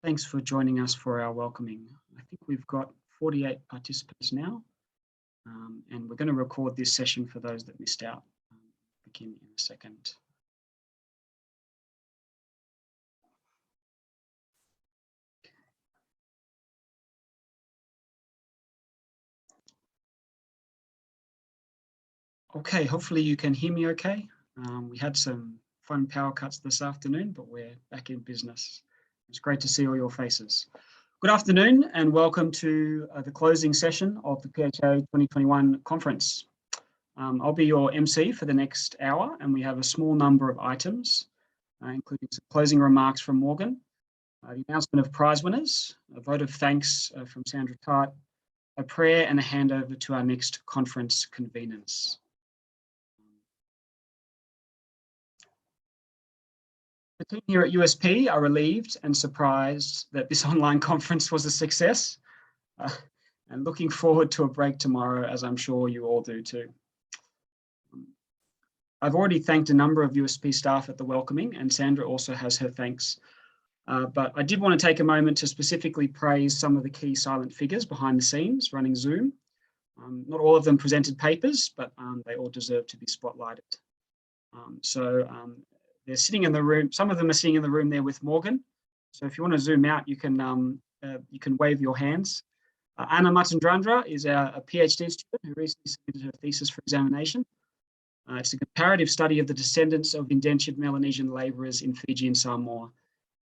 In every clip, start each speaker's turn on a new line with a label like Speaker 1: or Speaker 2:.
Speaker 1: Thanks for joining us for our welcoming. I think we've got 48 participants now, and we're going to record this session for those that missed out. Begin in a second. Okay, hopefully you can hear me okay. We had some fun power cuts this afternoon, but we're back in business. It's great to see all your faces. Good afternoon and welcome to the closing session of the PHA 2021 conference. I'll be your MC for the next hour, and we have a small number of items, including some closing remarks from Morgan, the announcement of prize winners, a vote of thanks from Sandra Tart, a prayer and a handover to our next conference conveners. The team here at USP are relieved and surprised that this online conference was a success, and looking forward to a break tomorrow, as I'm sure you all do too. I've already thanked a number of USP staff at the welcoming, and Sandra also has her thanks. But I did want to take a moment to specifically praise some of the key silent figures behind the scenes running Zoom. Not all of them presented papers, but they all deserve to be spotlighted. They're sitting in the room. Some of them are sitting in the room there with Morgan. So if you want to zoom out, you can wave your hands. Anna Matandrandra is a PhD student who recently submitted her thesis for examination. It's a comparative study of the descendants of indentured Melanesian labourers in Fiji and Samoa.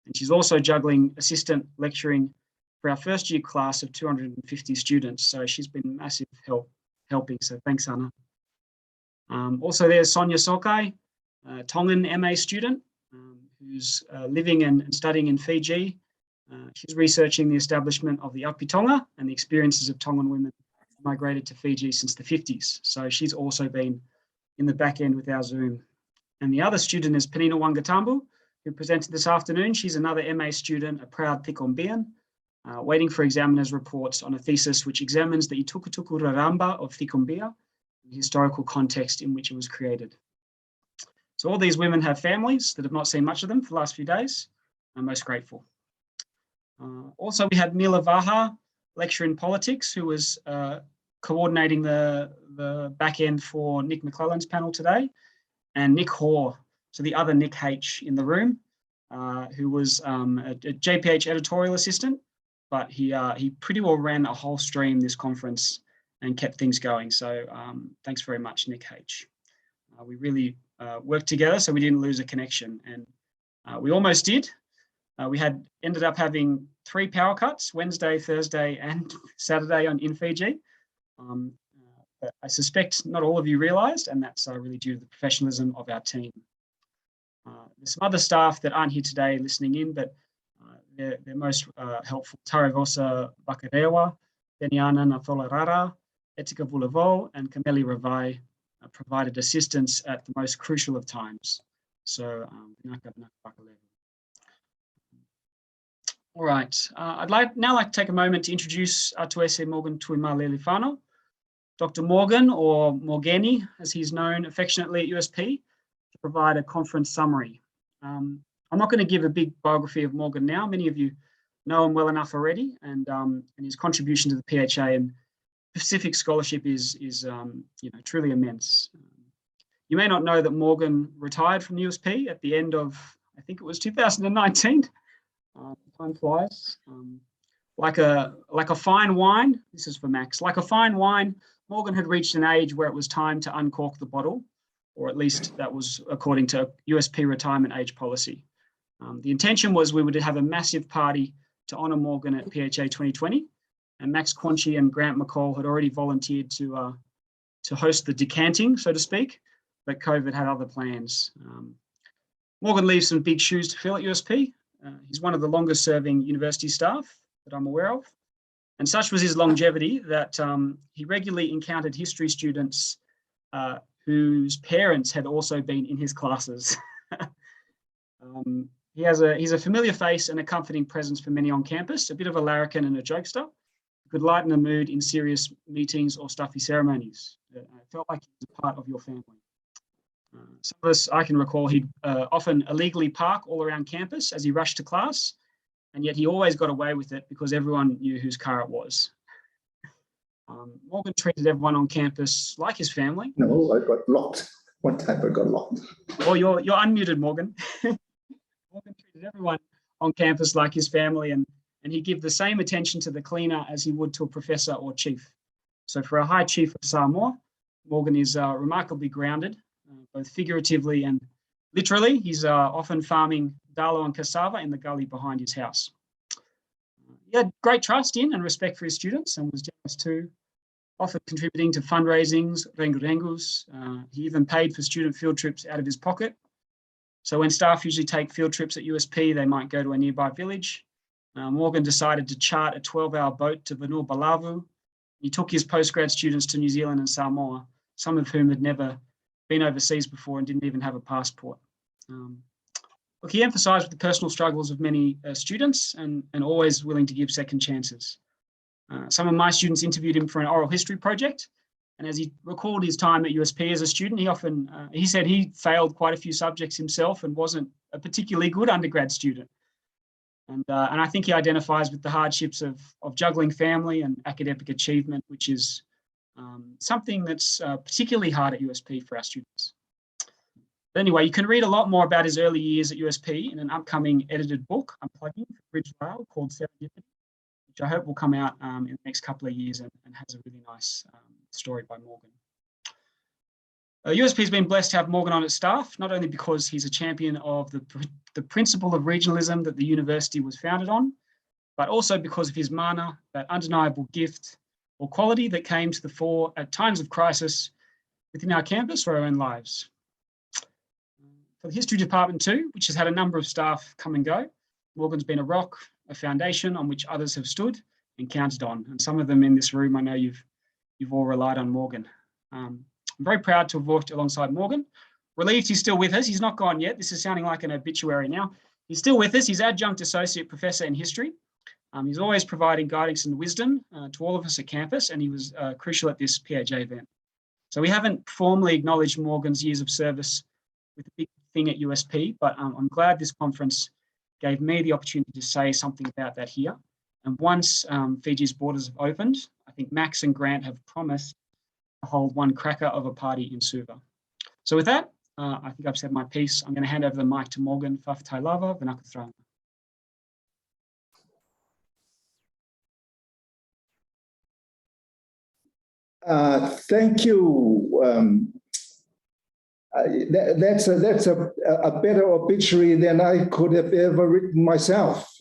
Speaker 1: And she's also juggling assistant lecturing for our first year class of 250 students. So she's been massive helping. So thanks, Anna. Also there's Sonia Sokai, Tongan MA student who's living and studying in Fiji. She's researching the establishment of the Api Tonga and the experiences of Tongan women who migrated to Fiji since the 50s. So she's also been in the back end with our Zoom. And the other student is Penina Wangatambu, who presented this afternoon. She's another MA student, a proud Thikombian, waiting for examiners' reports on a thesis which examines the Itukutuku Raramba of Thikombia, the historical context in which it was created. So all these women have families that have not seen much of them for the last few days. I'm most grateful. Also, we had Mila Vaha, lecturer in politics, who was coordinating the back end for Nick McClellan's panel today, and Nick Hoare, so the other Nick H in the room, who was a JPH editorial assistant, but he pretty well ran a whole stream this conference and kept things going. So thanks very much, Nick H. We really worked together so we didn't lose a connection, and we almost did. We ended up having 3 power cuts, Wednesday, Thursday and Saturday in Fiji. But I suspect not all of you realised, and that's really due to the professionalism of our team. There's some other staff that aren't here today listening in, but they're most helpful. Taragosa Bakarewa, Beniana Nafolarara, Etika Vulavo and Kameli Ravai provided assistance at the most crucial of times. So, all right, I'd now like to take a moment to introduce Ato'ese Morgan Tuimaleali'ifano. Dr. Morgan, or Morgeni, as he's known affectionately at USP, to provide a conference summary. I'm not going to give a big biography of Morgan now. Many of you know him well enough already, and his contribution to the PHA and Pacific scholarship is truly immense. You may not know that Morgan retired from USP at the end of, I think it was 2019. Time flies. Like a fine wine, this is for Max, like a fine wine, Morgan had reached an age where it was time to uncork the bottle, or at least that was according to USP retirement age policy. The intention was we would have a massive party to honour Morgan at PHA 2020, and Max Quanchi and Grant McCall had already volunteered to host the decanting, so to speak, but COVID had other plans. Morgan leaves some big shoes to fill at USP. He's one of the longest serving university staff that I'm aware of. And such was his longevity that he regularly encountered history students whose parents had also been in his classes. He's a familiar face and a comforting presence for many on campus, a bit of a larrikin and a jokester, who could lighten the mood in serious meetings or stuffy ceremonies. It felt like he was a part of your family. Some of us, I can recall, he'd often illegally park all around campus as he rushed to class, and yet he always got away with it because everyone knew whose car it was. Morgan treated everyone on campus like his family.
Speaker 2: No, I got locked. One time I got locked.
Speaker 1: Oh, you're unmuted, Morgan. Morgan treated everyone on campus like his family, and he'd give the same attention to the cleaner as he would to a professor or chief. So for a high chief of Samoa, Morgan is remarkably grounded, both figuratively and literally. He's often farming dalo and cassava in the gully behind his house. He had great trust in and respect for his students and was generous too, often contributing to fundraisings, rengu-rengus. He even paid for student field trips out of his pocket. So when staff usually take field trips at USP, they might go to a nearby village. Morgan decided to chart a 12-hour boat to Vanua Balavu. He took his postgrad students to New Zealand and Samoa, some of whom had never been overseas before and didn't even have a passport. Look, he emphasised the personal struggles of many students and always willing to give second chances. Some of my students interviewed him for an oral history project, and as he recalled his time at USP as a student, he said he failed quite a few subjects himself and wasn't a particularly good undergrad student. And I think he identifies with the hardships of juggling family and academic achievement, which is something that's particularly hard at USP for our students. But anyway, you can read a lot more about his early years at USP in an upcoming edited book I'm plugging for Bridge Rail called Serendipity, which I hope will come out in the next couple of years and has a really nice story by Morgan. USP has been blessed to have Morgan on its staff, not only because he's a champion of the principle of regionalism that the university was founded on, but also because of his mana, that undeniable gift or quality that came to the fore at times of crisis within our campus or our own lives. For the history department too, which has had a number of staff come and go, Morgan's been a rock, a foundation on which others have stood and counted on. And some of them in this room, I know you've all relied on Morgan. I'm very proud to have worked alongside Morgan. Relieved he's still with us. He's not gone yet. This is sounding like an obituary now. He's still with us. He's Adjunct Associate Professor in History. He's always providing guidance and wisdom to all of us at campus, and he was crucial at this PHA event. So we haven't formally acknowledged Morgan's years of service with a big thing at USP, but I'm glad this conference gave me the opportunity to say something about that here. And once Fiji's borders have opened, I think Max and Grant have promised to hold one cracker of a party in Suva. So with that, I think I've said my piece. I'm going to hand over the mic to Morgan. Whawhatai lava, Vinaka.
Speaker 2: Thank you. That's a better obituary than I could have ever written myself.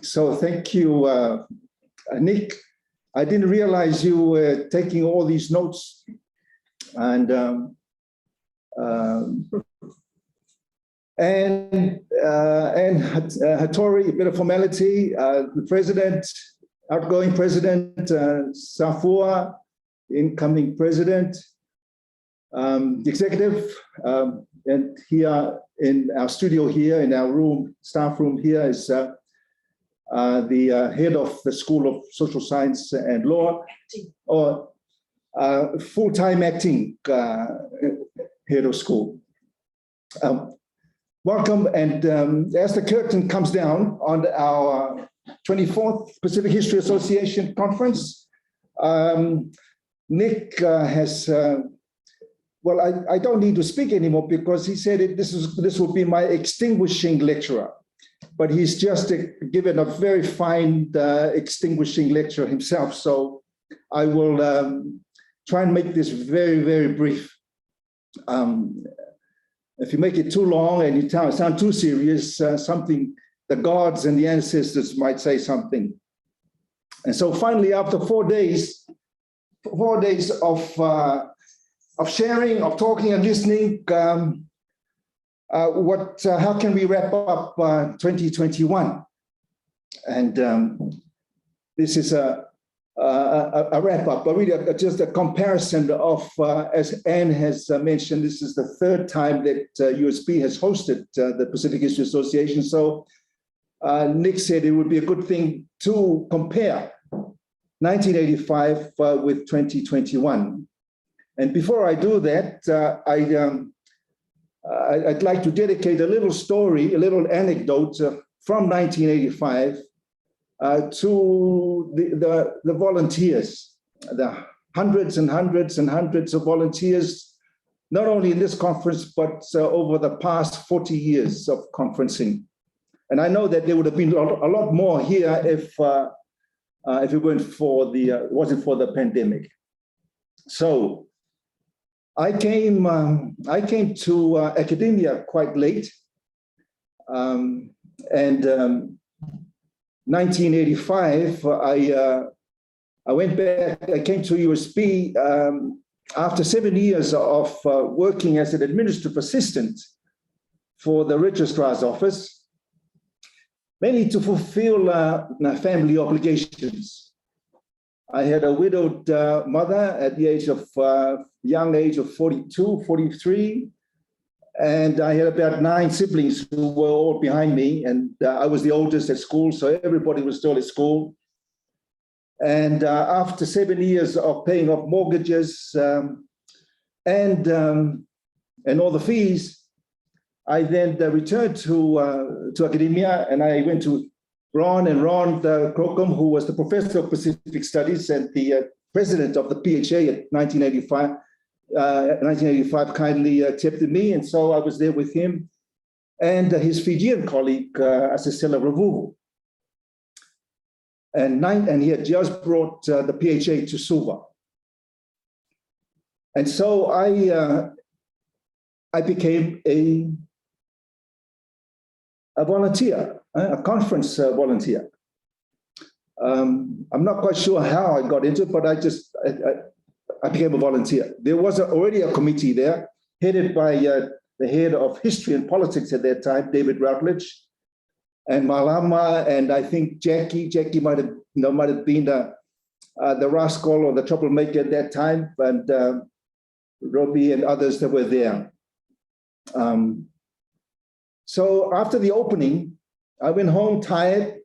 Speaker 2: So thank you, Nick. I didn't realize you were taking all these notes. And Hattori, a bit of formality, the president, outgoing president, Safua, incoming president, the executive, and here in our studio here, in our room, staff room here is the head of the School of Social Science and Law, or full-time acting head of school. Welcome, and as the curtain comes down on our 24th Pacific History Association conference, Nick has, well, I don't need to speak anymore because he said this will be my extinguishing lecturer, but he's just given a very fine extinguishing lecture himself. So I will try and make this very, very brief. If you make it too long and you sound too serious, something, the gods and the ancestors might say something. And so finally, after 4 days of sharing, of talking and listening, how can we wrap up 2021? And this is a wrap up, but really just a comparison of, as Anne has mentioned, this is the third time that USP has hosted the Pacific History Association. So Nick said it would be a good thing to compare 1985 with 2021. And before I do that, I'd like to dedicate a little story, a little anecdote from 1985 to the volunteers, the hundreds and hundreds and hundreds of volunteers, not only in this conference, but over the past 40 years of conferencing. And I know that there would have been a lot more here if it wasn't for the pandemic. So I came to academia quite late, and 1985 I went back. I came to USB after 7 years of working as an administrative assistant for the registrar's office, mainly to fulfill family obligations. I had a widowed mother at the age of young age of 42, 43, and I had about 9 siblings who were all behind me, and I was the oldest at school, so everybody was still at school. And after 7 years of paying off mortgages and all the fees, I then returned to academia, and I went to Ron Crocombe, who was the professor of Pacific Studies and the president of the PHA at 1985. 1985 kindly accepted me, and so I was there with him and his Fijian colleague, Asisela Ravuvu. And he had just brought the PHA to Suva. And so I became a volunteer, a conference volunteer. I'm not quite sure how I got into it, but I became a volunteer. There was already a committee there, headed by the head of history and politics at that time, David Routledge, and Malama, and I think Jackie might have been the rascal or the troublemaker at that time, and Robbie and others that were there. So after the opening, I went home tired,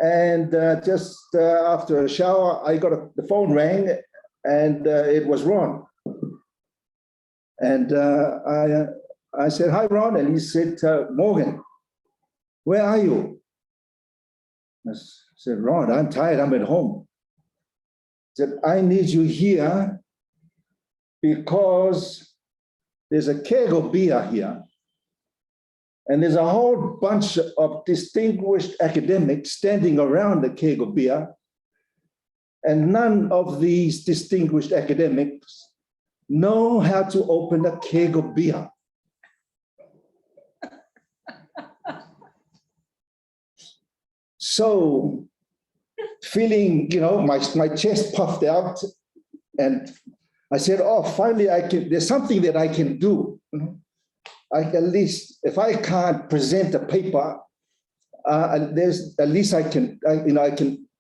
Speaker 2: and just after a shower, the phone rang, and it was Ron. And I said, "Hi, Ron," and he said, "Morgan, where are you?" I said, "Ron, I'm tired, I'm at home." He said, "I need you here because there's a keg of beer here, and there's a whole bunch of distinguished academics standing around the keg of beer, and none of these distinguished academics know how to open a keg of beer." So, feeling, my chest puffed out, and I said, "Oh, finally, there's something that I can do. At least, if I can't present a paper, at least I can,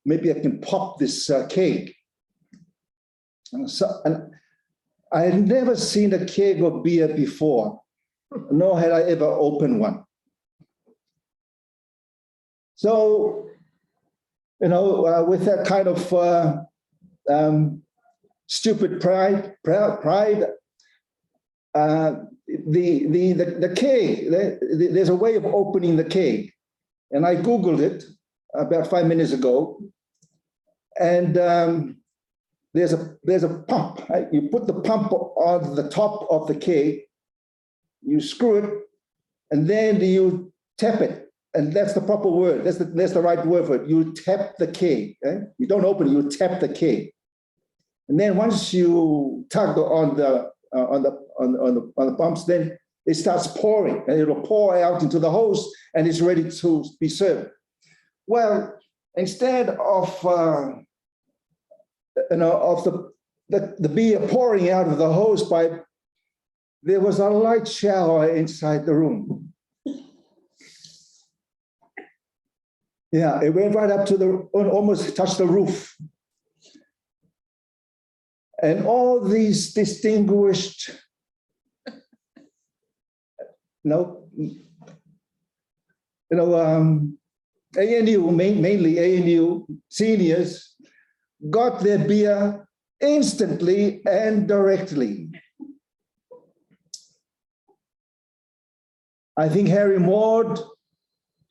Speaker 2: maybe I can pop this keg." And I had never seen a keg of beer before, nor had I ever opened one. So, with that kind of stupid pride, the keg, there's a way of opening the keg. And I Googled it about 5 minutes ago. And there's a pump, right? You put the pump on the top of the keg, you screw it, and then you tap it. And that's the proper word. That's the right word for it. You tap the keg. Right? You don't open it, you tap the keg. And then once you tug on the pumps, then it starts pouring, and it'll pour out into the hose, and it's ready to be served. Well, instead of the beer pouring out of the hose pipe, there was a light shower inside the room. Yeah, it went right up to almost touched the roof. And all these distinguished, ANU, mainly ANU seniors, got their beer instantly and directly. I think Harry Maud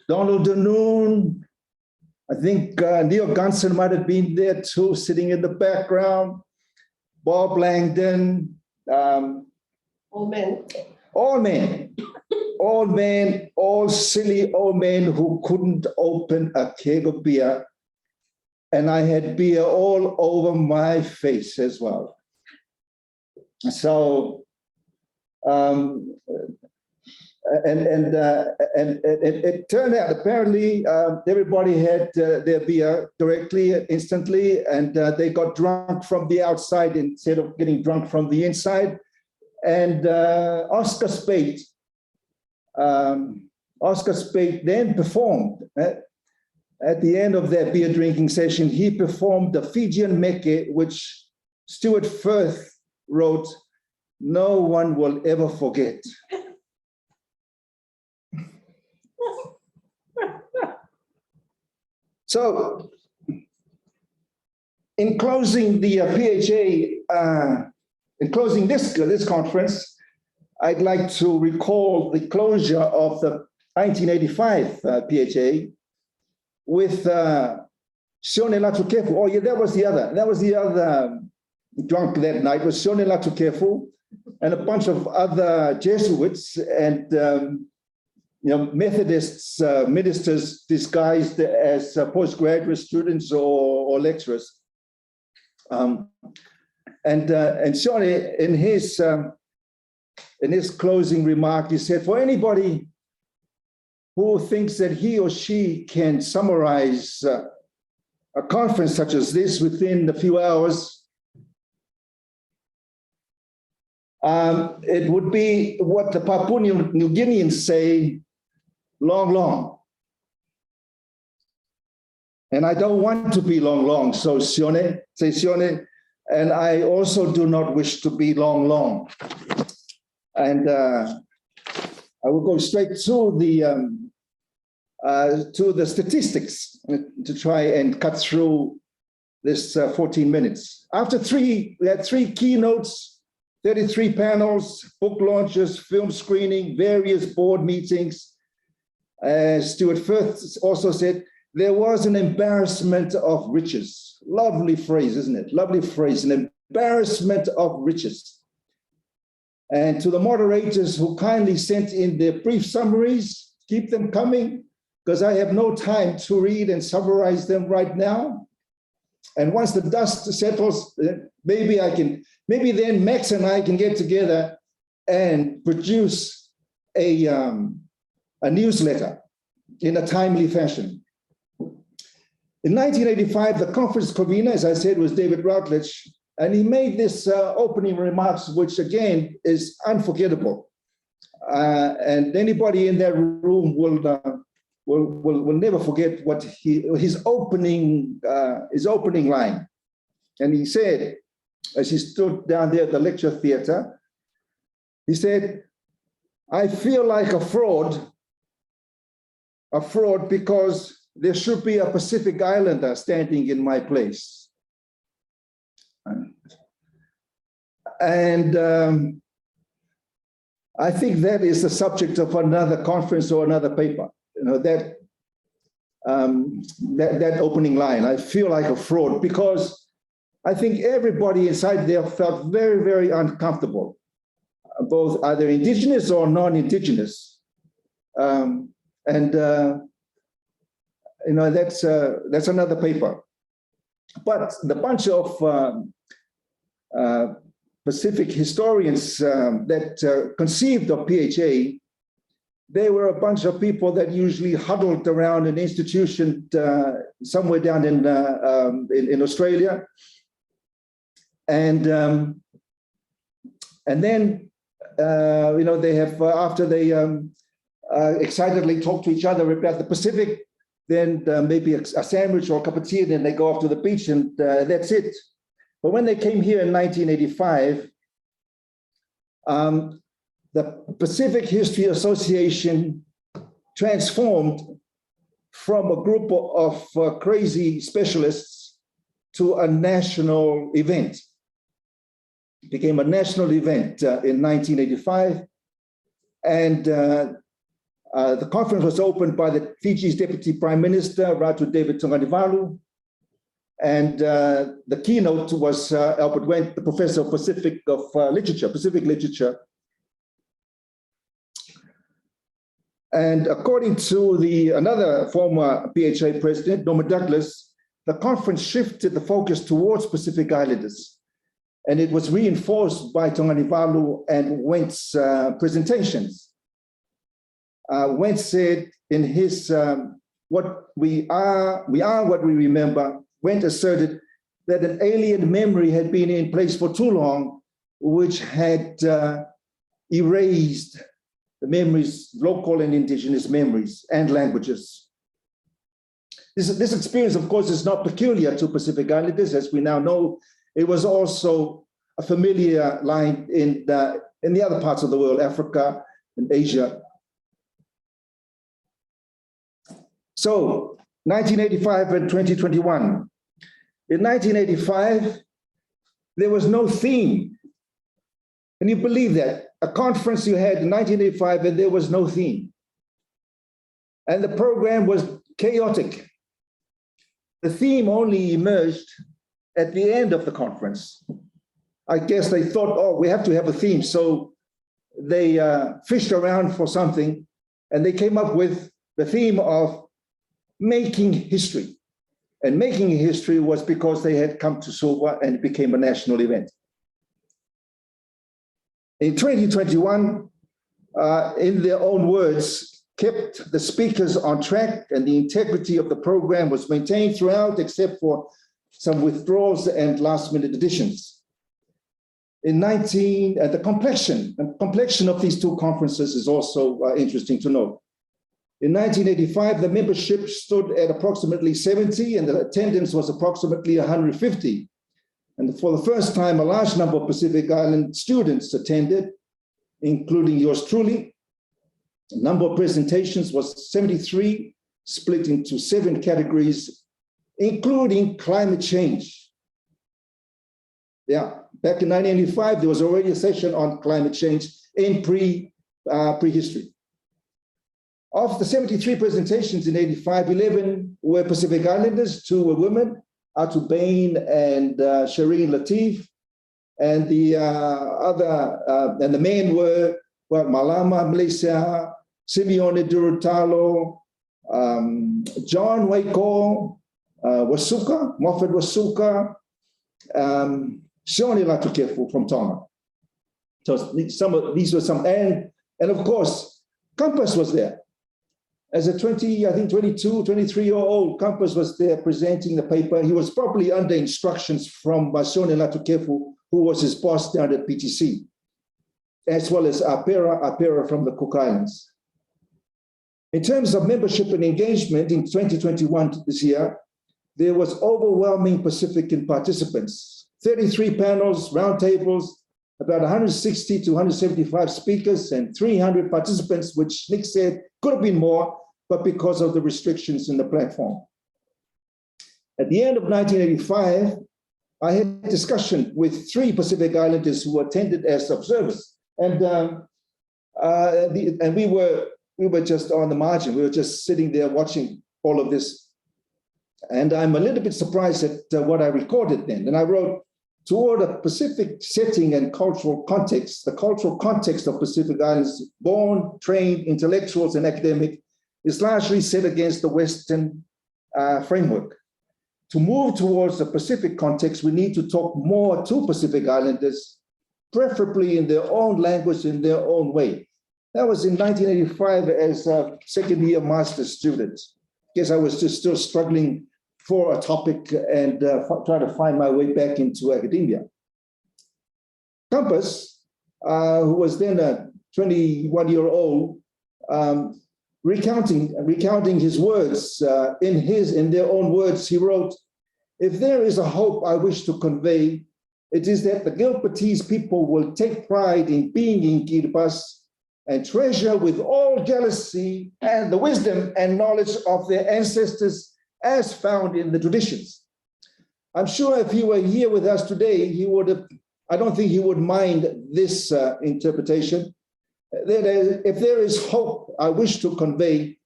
Speaker 2: Donald Denoon. I think Neil Gunson might have been there too, sitting in the background. Bob Langdon.
Speaker 3: All men.
Speaker 2: All men. All men, all silly old men who couldn't open a keg of beer. And I had beer all over my face as well. So, it turned out apparently everybody had their beer directly, instantly, and they got drunk from the outside instead of getting drunk from the inside. And Oscar Speight then performed. At the end of that beer drinking session, he performed the Fijian Meke, which Stuart Firth wrote, "No one will ever forget." So, in closing the PHA, in closing this conference, I'd like to recall the closure of the 1985 PHA with Sione Latukefu. Oh yeah, that was the other drunk that night, was Sione Latukefu and a bunch of other Jesuits and Methodists, ministers disguised as postgraduate students or lecturers. And Sione, in his closing remark, he said, for anybody who thinks that he or she can summarize a conference such as this within a few hours, it would be what the Papua New Guineans say, long, long. And I don't want to be long, long, so Sione, say Sione, and I also do not wish to be long, long. And I will go straight to the statistics to try and cut through this 14 minutes. We had 3 keynotes, 33 panels, book launches, film screening, various board meetings. As Stuart Firth also said, there was an embarrassment of riches. Lovely phrase, isn't it? Lovely phrase, an embarrassment of riches. And to the moderators who kindly sent in their brief summaries, keep them coming, because I have no time to read and summarize them right now. And once the dust settles, maybe then Max and I can get together and produce a newsletter in a timely fashion. In 1985, the conference convener, as I said, was David Routledge, and he made this opening remarks, which again is unforgettable. And anybody in that room will never forget what his opening line. And he said, as he stood down there at the lecture theater, he said, "I feel like a fraud because there should be a Pacific Islander standing in my place." And I think that is the subject of another conference or another paper. That opening line, "I feel like a fraud," because I think everybody inside there felt very, very uncomfortable, both either indigenous or non-indigenous. That's another paper. But the bunch of Pacific historians that conceived of PHA, they were a bunch of people that usually huddled around an institution somewhere down in Australia, and then they have after they excitedly talk to each other about the Pacific, then maybe a sandwich or a cup of tea, and then they go off to the beach, and that's it. But when they came here in 1985, the Pacific History Association transformed from a group of crazy specialists to a national event. It became a national event in 1985. And The conference was opened by the Fiji's Deputy Prime Minister, Ratu David Tuimaleali'ifano, and the keynote was Albert Wendt, the Professor of Pacific Literature. And according to another former PHA president, Norman Douglas, the conference shifted the focus towards Pacific Islanders, and it was reinforced by Tuimaleali'ifano and Wendt's presentations. Wendt said in his "What we are what we remember," Wendt asserted that an alien memory had been in place for too long, which had erased the memories, local and indigenous memories and languages. This experience, of course, is not peculiar to Pacific Islanders. As we now know, it was also a familiar line in the other parts of the world, Africa and Asia. So, 1985 and 2021. In 1985, there was no theme. Can you believe that? A conference you had in 1985 and there was no theme. And the program was chaotic. The theme only emerged at the end of the conference. I guess they thought, oh, we have to have a theme. So they fished around for something and they came up with the theme of making history. And making history was because they had come to Suva and it became a national event. In 2021, in their own words, kept the speakers on track and the integrity of the program was maintained throughout, except for some withdrawals and last-minute additions. The complexion of these two conferences is also interesting to note. In 1985, the membership stood at approximately 70 and the attendance was approximately 150. And for the first time, a large number of Pacific Island students attended, including yours truly. The number of presentations was 73, split into 7 categories, including climate change. Yeah, back in 1985, there was already a session on climate change in prehistory. Of the 73 presentations in 85, 11 were Pacific Islanders, 2 were women, Atu Bain and Shireen Latif, and the and the men were Malama, Malaysia, Simeone Durutalo, John Waiko, Wasuka, Moffat Wasuka, Sione Latukefu from Tonga. So these were some, and of course, Campus was there. As a 22, 23-year-old, Campus was there presenting the paper. He was probably under instructions from Sione Latukefu, who was his boss down at PTC, as well as Apera from the Cook Islands. In terms of membership and engagement in 2021 this year, there was overwhelming Pacific participants, 33 panels, roundtables, about 160 to 175 speakers and 300 participants, which Nick said could have been more, but because of the restrictions in the platform. At the end of 1985, I had a discussion with 3 Pacific Islanders who attended as observers. And we were just on the margin. We were just sitting there watching all of this. And I'm a little bit surprised at what I recorded then. And I wrote, toward a Pacific setting and cultural context, the cultural context of Pacific Islands, born, trained intellectuals and academic, is largely set against the Western framework. To move towards the Pacific context, we need to talk more to Pacific Islanders, preferably in their own language, in their own way. That was in 1985 as a second-year master's student. I guess I was just still struggling for a topic and trying to find my way back into academia. Campus, who was then a 21-year-old, recounting his words, in their own words, he wrote, "If there is a hope I wish to convey, it is that the Gilbertese people will take pride in being in Kiribati and treasure with all jealousy and the wisdom and knowledge of their ancestors as found in the traditions." I'm sure if he were here with us today, I don't think he would mind this interpretation. if there is hope I wish to convey,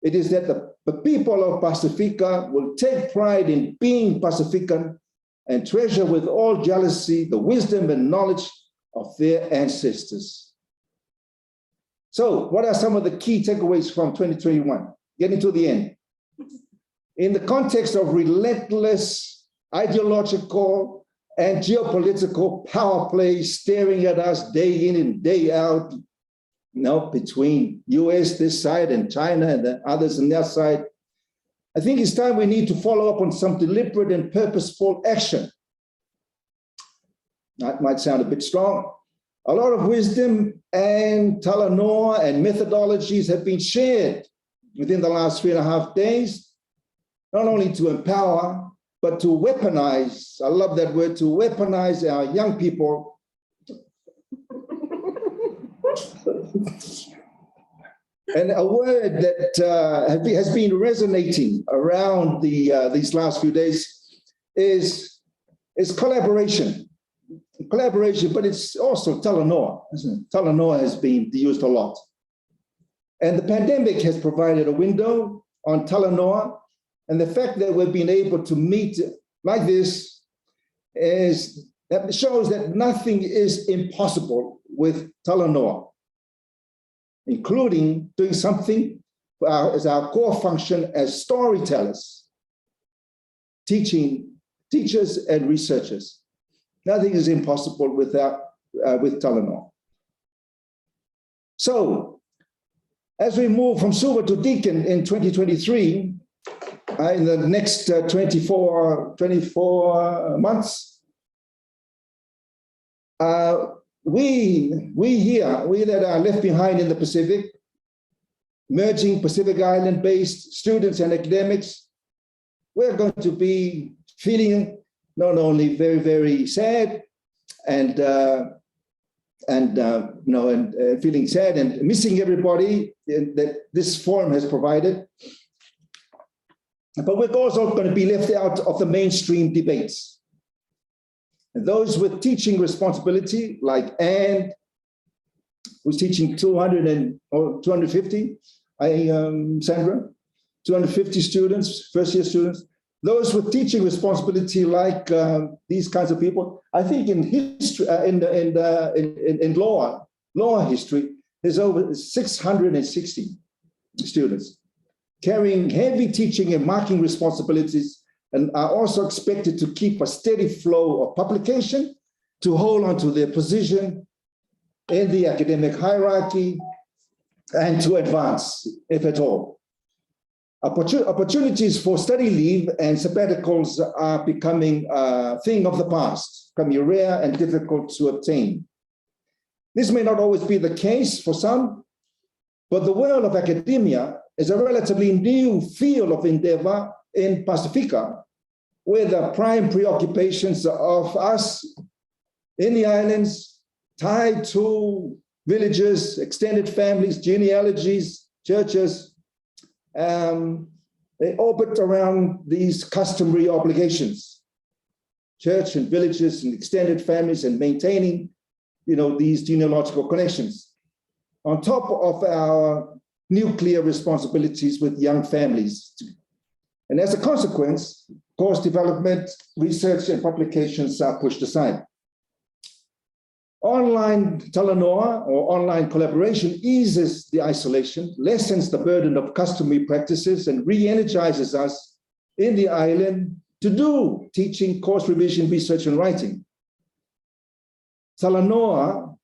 Speaker 2: it is that the people of Pacifica will take pride in being Pacifican and treasure with all jealousy the wisdom and knowledge of their ancestors. So what are some of the key takeaways from 2021? Getting to the end. In the context of relentless ideological and geopolitical power play staring at us day in and day out, between US this side and China and the others on their side, I think it's time we need to follow up on some deliberate and purposeful action. That might sound a bit strong. A lot of wisdom and talanoa and methodologies have been shared within the last 3.5 days, not only to empower, but to weaponize, I love that word, to weaponize our young people and a word that has been resonating around these last few days is collaboration. Collaboration, but it's also talanoa, isn't it? Talanoa has been used a lot. And the pandemic has provided a window on talanoa, and the fact that we've been able to meet like this shows that nothing is impossible with talanoa, including doing something as our core function as storytellers, teachers and researchers. Nothing is impossible with talanoa. So, as we move from Silver to Deacon in 2023, in the next 24 months, we that are left behind in the Pacific, merging Pacific Island-based students and academics, we're going to be feeling not only very, very sad and feeling sad and missing everybody that this forum has provided, but we're also going to be left out of the mainstream debates. And those with teaching responsibility, like Anne, who's teaching 250, Sandra, 250 students, first-year students. Those with teaching responsibility, like these kinds of people, I think in history, in law history, there's over 660 students carrying heavy teaching and marking responsibilities, and are also expected to keep a steady flow of publication to hold on to their position in the academic hierarchy and to advance, if at all. Opportunities for study leave and sabbaticals are becoming a thing of the past, becoming rare and difficult to obtain. This may not always be the case for some, but the world of academia is a relatively new field of endeavor in Pacifica, where the prime preoccupations of us in the islands tied to villages, extended families, genealogies, churches, they orbit around these customary obligations, church and villages and extended families, and maintaining, these genealogical connections, on top of our nuclear responsibilities with young families. And as a consequence, course development, research, and publications are pushed aside. Online talanoa or online collaboration eases the isolation, lessens the burden of customary practices, and re-energizes us in the island to do teaching, course revision, research, and writing. Talanoa,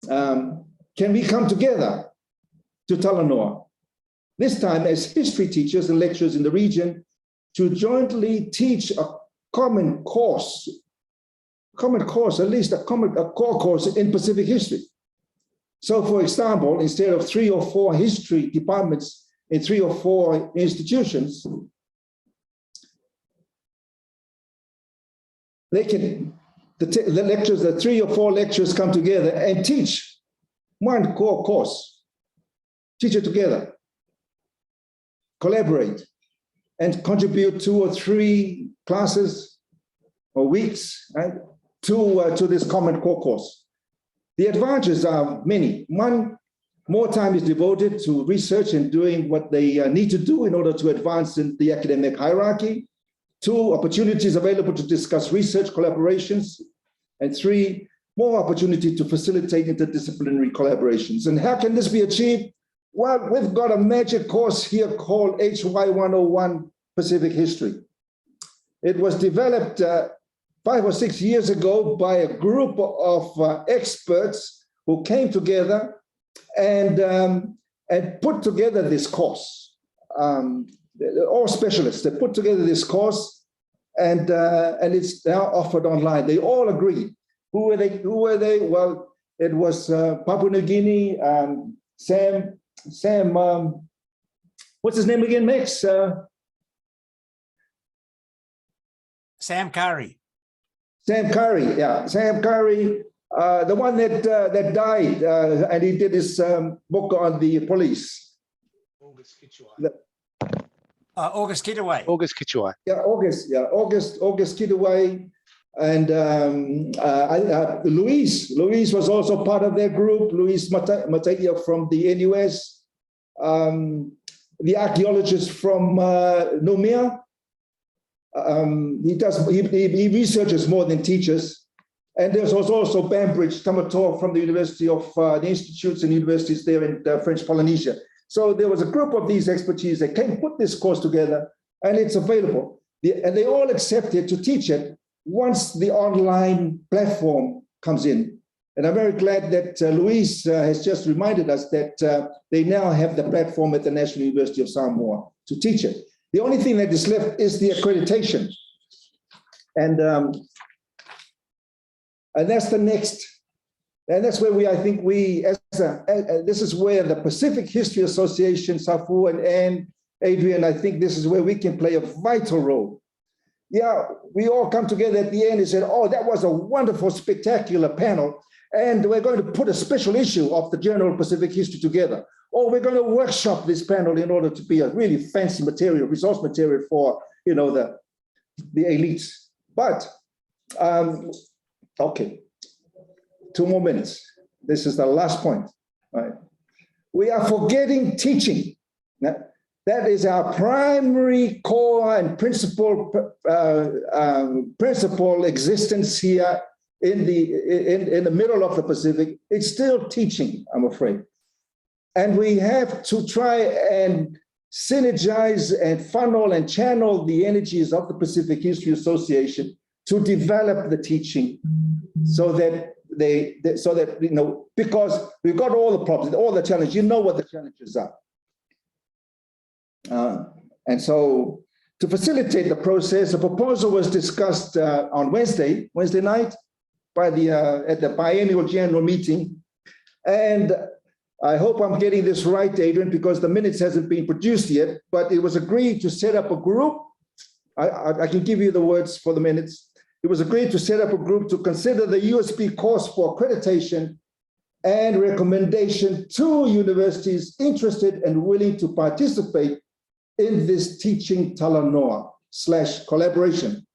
Speaker 2: can we come together to talanoa? This time as history teachers and lecturers in the region to jointly teach a common course, at least a core course in Pacific history. So for example, instead of 3 or 4 history departments in 3 or 4 institutions, the lecturers, the 3 or 4 lecturers come together and teach one core course, teach it together, collaborate, and contribute 2 or 3 classes or weeks, right, to this common core course. The advantages are many. One, more time is devoted to research and doing what they need to do in order to advance in the academic hierarchy. Two, opportunities available to discuss research collaborations. And three, more opportunity to facilitate interdisciplinary collaborations. And how can this be achieved? Well, we've got a magic course here called PHA2021 Pacific History. It was developed 5 or 6 years ago by a group of experts who came together and put together this course. All specialists, they put together this course, and it's now offered online. They all agree. Who were they? Well, it was Papua New Guinea, Sam, what's his name again, Max?
Speaker 4: Sam Curry.
Speaker 2: Sam Curry, yeah, Sam Curry, the one that died, and he did his book on the police.
Speaker 4: August Kitaway.
Speaker 5: August Kitaway.
Speaker 2: Yeah, August Kitaway, and Luis was also part of their group. Luis Mataya from the NUS, the archaeologist from Numia. He researches more than teaches. And there was also Bambridge Tamator from the University of the institutes and universities there in French Polynesia. So there was a group of these expertise that came put this course together, and it's available. And they all accepted to teach it once the online platform comes in. And I'm very glad that Luis has just reminded us that they now have the platform at the National University of Samoa to teach it. The only thing that is left is the accreditation. And that's the next. And that's where this is where the Pacific History Association, Safu and Adrian, I think this is where we can play a vital role. Yeah, we all come together at the end and said, oh, that was a wonderful, spectacular panel. And we're going to put a special issue of the Journal of Pacific History together. Or we're going to workshop this panel in order to be a really fancy material, resource material for, the elites. But, okay, 2 more minutes. This is the last point. Right? We are forgetting teaching. That is our primary core and principal existence here in the middle of the Pacific. It's still teaching, I'm afraid. And we have to try and synergize and funnel and channel the energies of the Pacific History Association to develop the teaching so that because we've got all the problems, all the challenges, what the challenges are. And so to facilitate the process, a proposal was discussed on Wednesday night at the biennial general meeting. And I hope I'm getting this right, Adrian, because the minutes hasn't been produced yet, but it was agreed to set up a group. I can give you the words for the minutes. It was agreed to set up a group to consider the USB course for accreditation and recommendation to universities interested and willing to participate in this teaching talanoa/collaboration.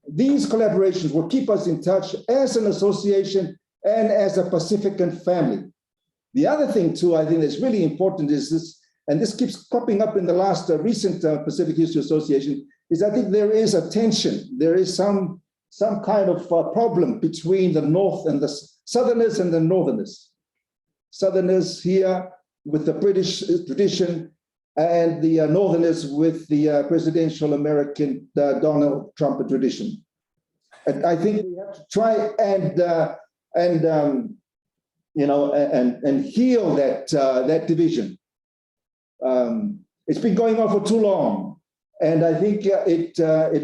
Speaker 2: These collaborations will keep us in touch as an association and as a Pacifican family. The other thing too, I think that's really important is this, and this keeps cropping up in the last recent Pacific History Association, is I think there is a tension. There is some kind of problem between the North and the Southerners and the Northerners. Southerners here with the British tradition and the Northerners with the presidential American Donald Trump tradition. And I think we have to try and heal that division. It's been going on for too long, and I think it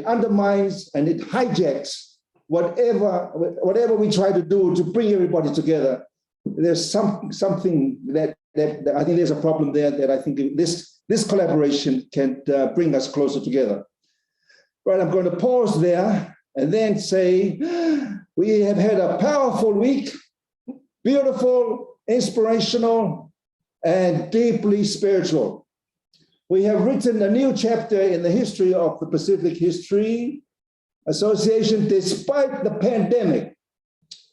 Speaker 2: undermines and it hijacks whatever we try to do to bring everybody together. There's something that I think there's a problem there that I think this collaboration can bring us closer together. Right, I'm going to pause there and then say we have had a powerful week. Beautiful, inspirational, and deeply spiritual. We have written a new chapter in the history of the Pacific History Association despite the pandemic.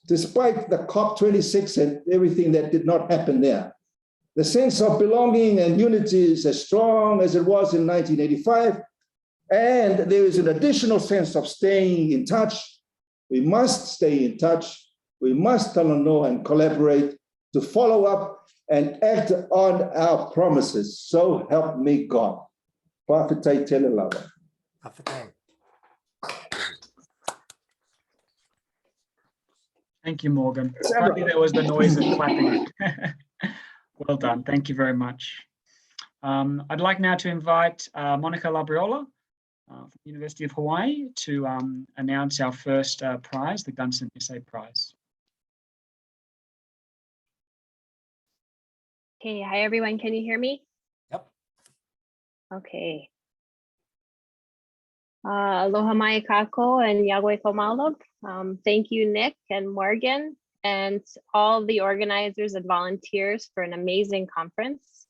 Speaker 2: despite the COP26 and everything that did not happen there. The sense of belonging and unity is as strong as it was in 1985. And there is an additional sense of staying in touch. We must stay in touch. We must know and collaborate to follow up and act on our promises. So help me God. Pafitai telelava.
Speaker 1: Thank you, Morgan. Apparently there was the noise of clapping. Well done. Thank you very much. I'd like now to invite Monica Labriola from the University of Hawaii to announce our first prize, the Gunson Essay Prize.
Speaker 5: Okay, hi everyone, can you hear me?
Speaker 4: Yep.
Speaker 5: Okay. Aloha mai kako and Yahweh Komalog. Thank you, Nick and Morgan, and all the organizers and volunteers for an amazing conference.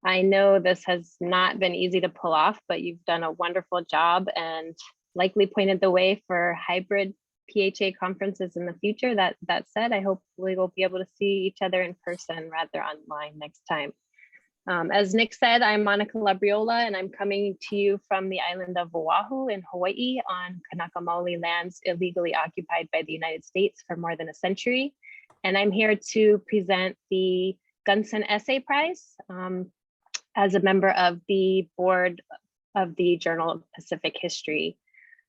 Speaker 5: I know this has not been easy to pull off, but you've done a wonderful job and likely pointed the way for hybrid PHA conferences in the future. That said, I hope we will be able to see each other in person rather online next time. As Nick said, I'm Monica Labriola, and I'm coming to you from the island of Oahu in Hawaii on Kanaka Maoli lands illegally occupied by the United States for more than a century. And I'm here to present the Gunson Essay Prize as a member of the board of the Journal of Pacific History.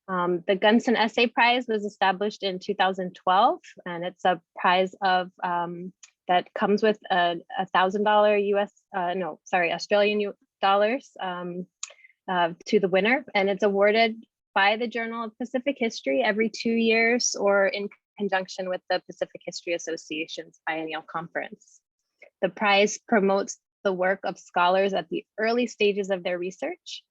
Speaker 5: The Gunson Essay Prize was established in 2012, and it's a prize of that comes with a $1,000 Australian dollars to the winner, and it's awarded by the Journal of Pacific History every 2 years or in conjunction with the Pacific History Association's biennial conference. The prize promotes the work of scholars at the early stages of their research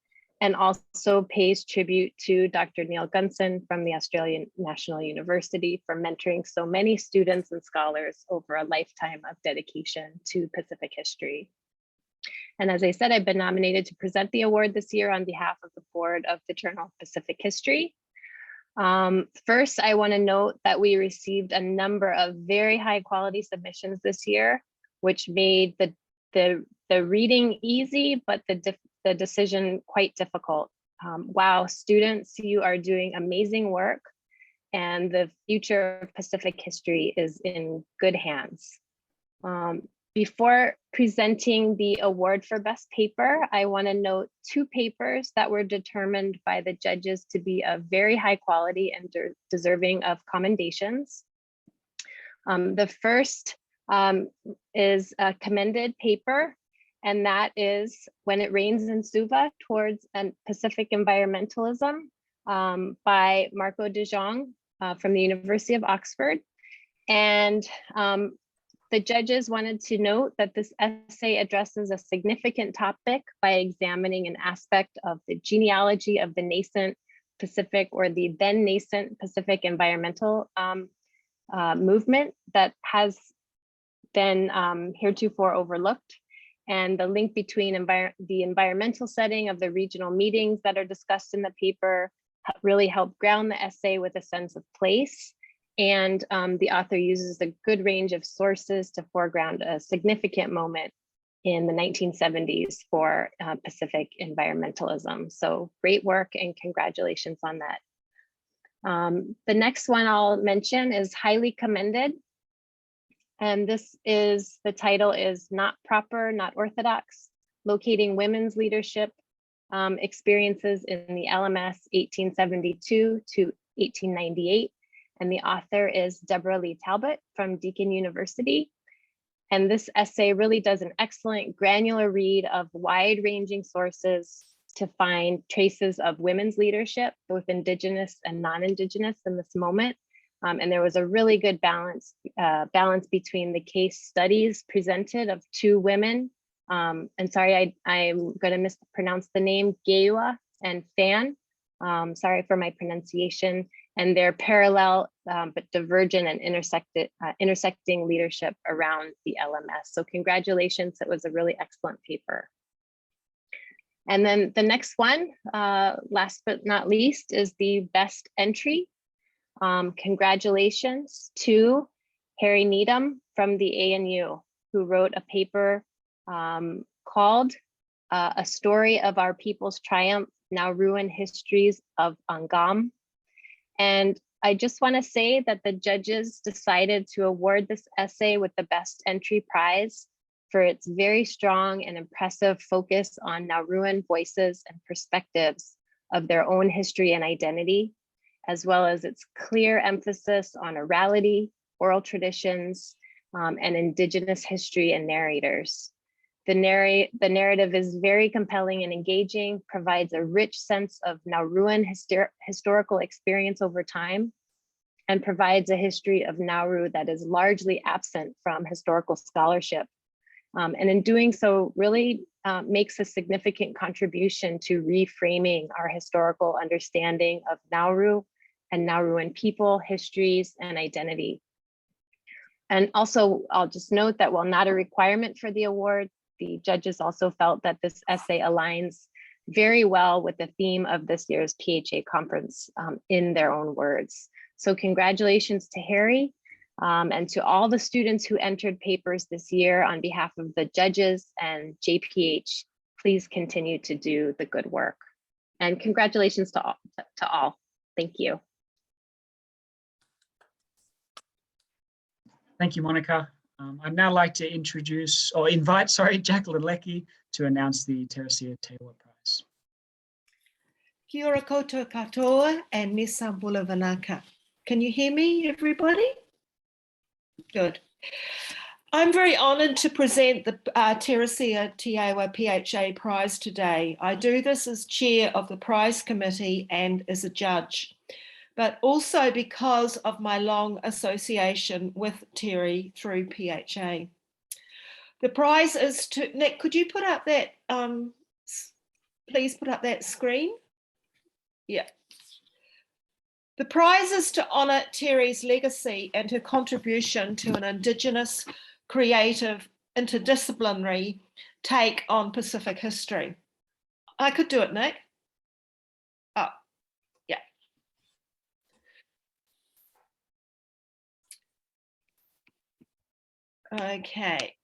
Speaker 5: and also pays tribute to Dr. Neil Gunson from the Australian National University for mentoring so many students and scholars over a lifetime of dedication to Pacific history. And as I said, I've been nominated to present the award this year on behalf of the board of the Journal of Pacific History. First, I want to note that we received a number of very high quality submissions this year, which made the reading easy, but the decision quite difficult. Wow, students, you are doing amazing work, and the future of Pacific history is in good hands. Before presenting the award for best paper, I want to note 2 papers that were determined by the judges to be of very high quality and deserving of commendations. The first is a commended paper, and that is When It Rains in Suva Towards Pacific Environmentalism by Marco de Jong from the University of Oxford. And the judges wanted to note that this essay addresses a significant topic by examining an aspect of the genealogy of the nascent Pacific, or the then nascent Pacific environmental movement that has been heretofore overlooked, and the link between the environmental setting of the regional meetings that are discussed in the paper really helped ground the essay with a sense of place. And the author uses a good range of sources to foreground a significant moment in the 1970s for Pacific environmentalism. So great work and congratulations on that. The next one I'll mention is highly commended. And this is, the title is Not Proper, Not Orthodox, Locating Women's Leadership Experiences in the LMS 1872 to 1898. And the author is Deborah Lee Talbot from Deakin University. And this essay really does an excellent granular read of wide-ranging sources to find traces of women's leadership, both Indigenous and non-Indigenous in this moment. And there was a really good balance between the case studies presented of 2 women. And sorry, I'm going to mispronounce the name, Geua and Fan. Sorry for my pronunciation. And their parallel but divergent and intersecting leadership around the LMS. So congratulations, it was a really excellent paper. And then the next one, last but not least, is the best entry. Congratulations to Harry Needham from the ANU, who wrote a paper called A Story of Our People's Triumph, Nauruen Histories of Angam. And I just want to say that the judges decided to award this essay with the best entry prize for its very strong and impressive focus on Nauruen voices and perspectives of their own history and identity, as well as its clear emphasis on orality, oral traditions, and Indigenous history and narrators. The narrative is very compelling and engaging, provides a rich sense of Nauruen historical experience over time, and provides a history of Nauru that is largely absent from historical scholarship. And in doing so, really makes a significant contribution to reframing our historical understanding of Nauru and Nauruan people, histories, and identity. And also, I'll just note that while not a requirement for the award, the judges also felt that this essay aligns very well with the theme of this year's PHA conference in their own words. So congratulations to Harry and to all the students who entered papers this year. On behalf of the judges and JPH, please continue to do the good work. And congratulations to all. Thank you.
Speaker 1: Thank you, Monica. I'd now like to invite Jacqueline Leckie to announce the Ato'ese Tewa Prize.
Speaker 3: Kia ora koutou katoa and Nisa Bulavanaka. Can you hear me, everybody? Good. I'm very honoured to present the Ato'ese Tewa PHA Prize today. I do this as chair of the prize committee and as a judge, but also because of my long association with Terry through PHA. The prize is to, Nick, could you put up that, please put up that screen? Yeah. The prize is to honour Terry's legacy and her contribution to an Indigenous, creative, interdisciplinary take on Pacific history. I could do it, Nick. Oh, yeah. Okay.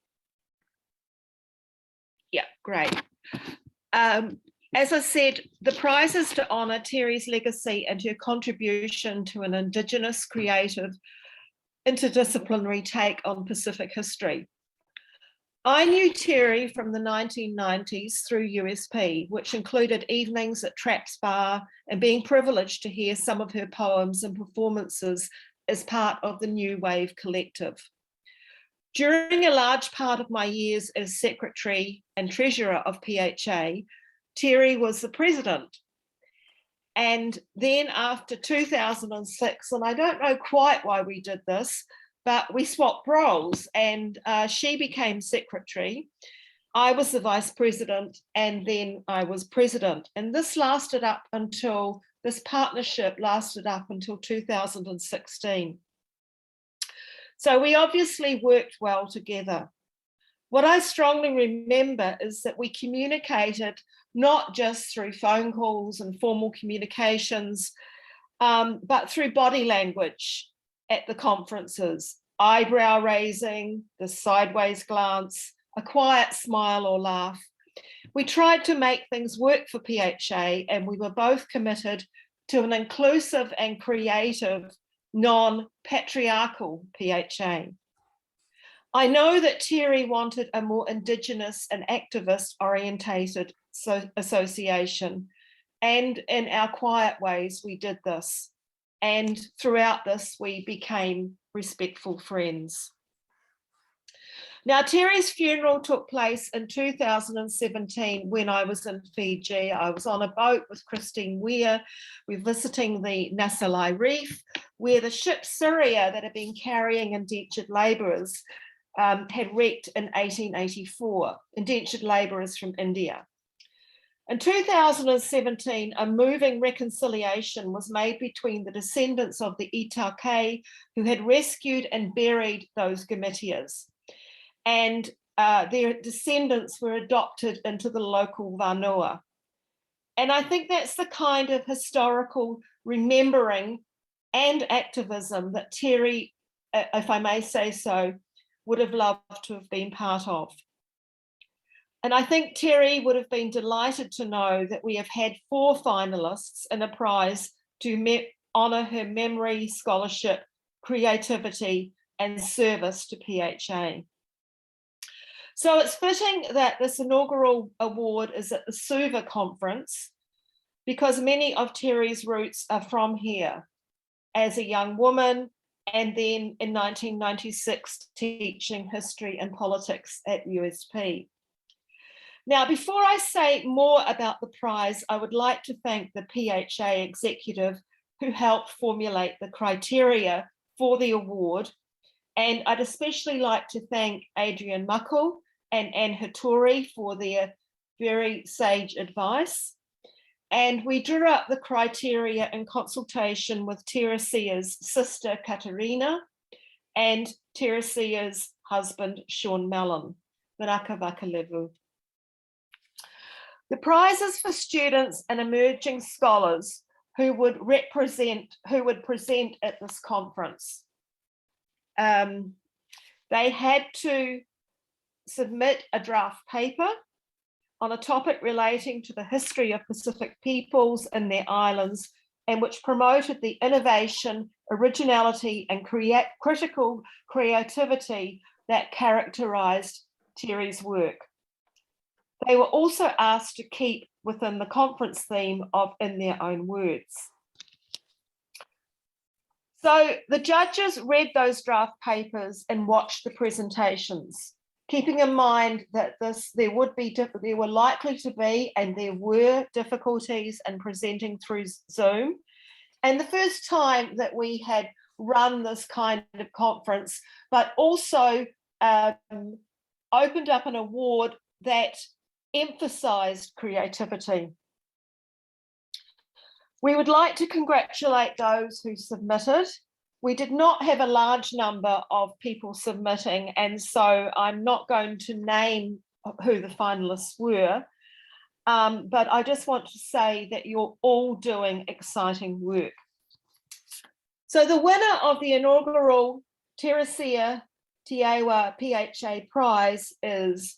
Speaker 3: Yeah, great. As I said, the prize is to honour Terry's legacy and her contribution to an Indigenous, creative, interdisciplinary take on Pacific history. I knew Terry from the 1990s through USP, which included evenings at Traps Bar and being privileged to hear some of her poems and performances as part of the New Wave Collective. During a large part of my years as secretary and treasurer of PHA, Terry was the president. And then after 2006, and I don't know quite why we did this, but we swapped roles and she became secretary. I was the vice president and then I was president. And this partnership lasted up until 2016. So we obviously worked well together. What I strongly remember is that we communicated not just through phone calls and formal communications, but through body language at the conferences, eyebrow raising, the sideways glance, a quiet smile or laugh. We tried to make things work for PHA and we were both committed to an inclusive and creative, non-patriarchal PHA. I know that Terry wanted a more Indigenous and activist orientated association, and in our quiet ways we did this, and throughout this we became respectful friends. Now Terry's funeral took place in 2017 when I was in Fiji. I was on a boat with Christine Weir. We're visiting the Nasalai Reef where the ship Syria that had been carrying indentured labourers had wrecked in 1884, indentured labourers from India. In 2017, a moving reconciliation was made between the descendants of the Ato'ese who had rescued and buried those Gametias, and their descendants were adopted into the local Vanua. And I think that's the kind of historical remembering and activism that Terry, if I may say so, would have loved to have been part of. And I think Terry would have been delighted to know that we have had 4 finalists in a prize to honour her memory, scholarship, creativity, and service to PHA. So it's fitting that this inaugural award is at the Suva conference, because many of Terry's roots are from here as a young woman, and then in 1996 teaching history and politics at USP. Now, before I say more about the prize, I would like to thank the PHA executive who helped formulate the criteria for the award. And I'd especially like to thank Adrian Muckle and Anne Hattori for their very sage advice. And we drew up the criteria in consultation with Teresa's sister, Katerina, and Teresa's husband, Sean Mellon. Manaka Vakalevu. The prize is for students and emerging scholars who would present at this conference. They had to submit a draft paper on a topic relating to the history of Pacific peoples and their islands, and which promoted the innovation, originality, and critical creativity that characterized Terry's work. They were also asked to keep within the conference theme of in their own words. So the judges read those draft papers and watched the presentations, keeping in mind that there were likely to be, and there were difficulties in presenting through Zoom. And the first time that we had run this kind of conference, but also opened up an award that emphasized creativity. We would like to congratulate those who submitted. We did not have a large number of people submitting, and so I'm not going to name who the finalists were, but I just want to say that you're all doing exciting work. So the winner of the inaugural Teresa Teawa PHA prize is,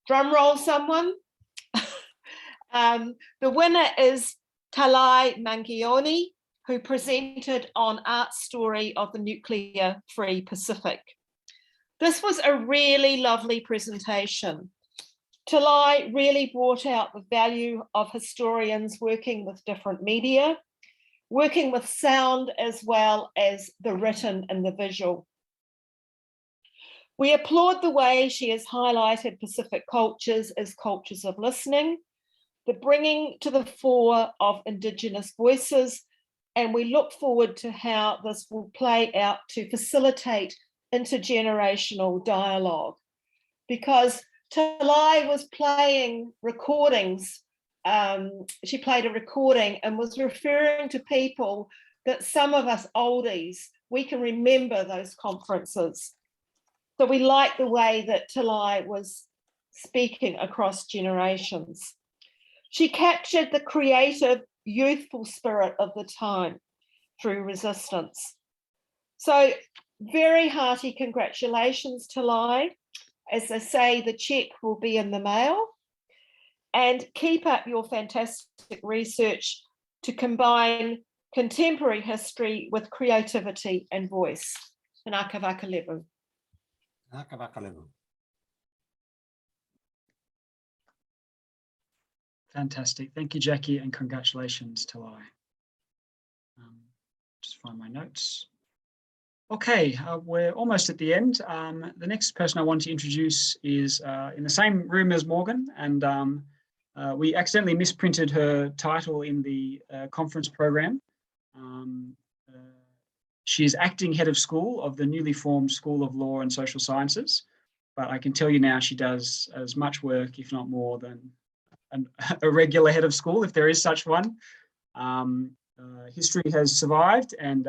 Speaker 3: drum roll someone, the winner is Talai Mangione, who presented on Art Story of the Nuclear-Free Pacific. This was a really lovely presentation. Talai really brought out the value of historians working with different media, working with sound as well as the written and the visual. We applaud the way she has highlighted Pacific cultures as cultures of listening, the bringing to the fore of Indigenous voices, and we look forward to how this will play out to facilitate intergenerational dialogue. Because Talai was playing recordings, she played a recording and was referring to people that some of us oldies, we can remember those conferences. So we like the way that Talai was speaking across generations. She captured the creative, youthful spirit of the time through resistance. So very hearty congratulations, Talai. As I say, the check will be in the mail, and keep up your fantastic research to combine contemporary history with creativity and voice. Manaka Vakalevu.
Speaker 4: Manaka Vakalevu.
Speaker 1: Fantastic. Thank you, Jackie, and congratulations, Talai. Just find my notes. Okay, we're almost at the end. The next person I want to introduce is in the same room as Morgan, and we accidentally misprinted her title in the conference program. She's acting head of school of the newly formed School of Law and Social Sciences, but I can tell you now she does as much work, if not more, than a regular head of school, if there is such one. History has survived and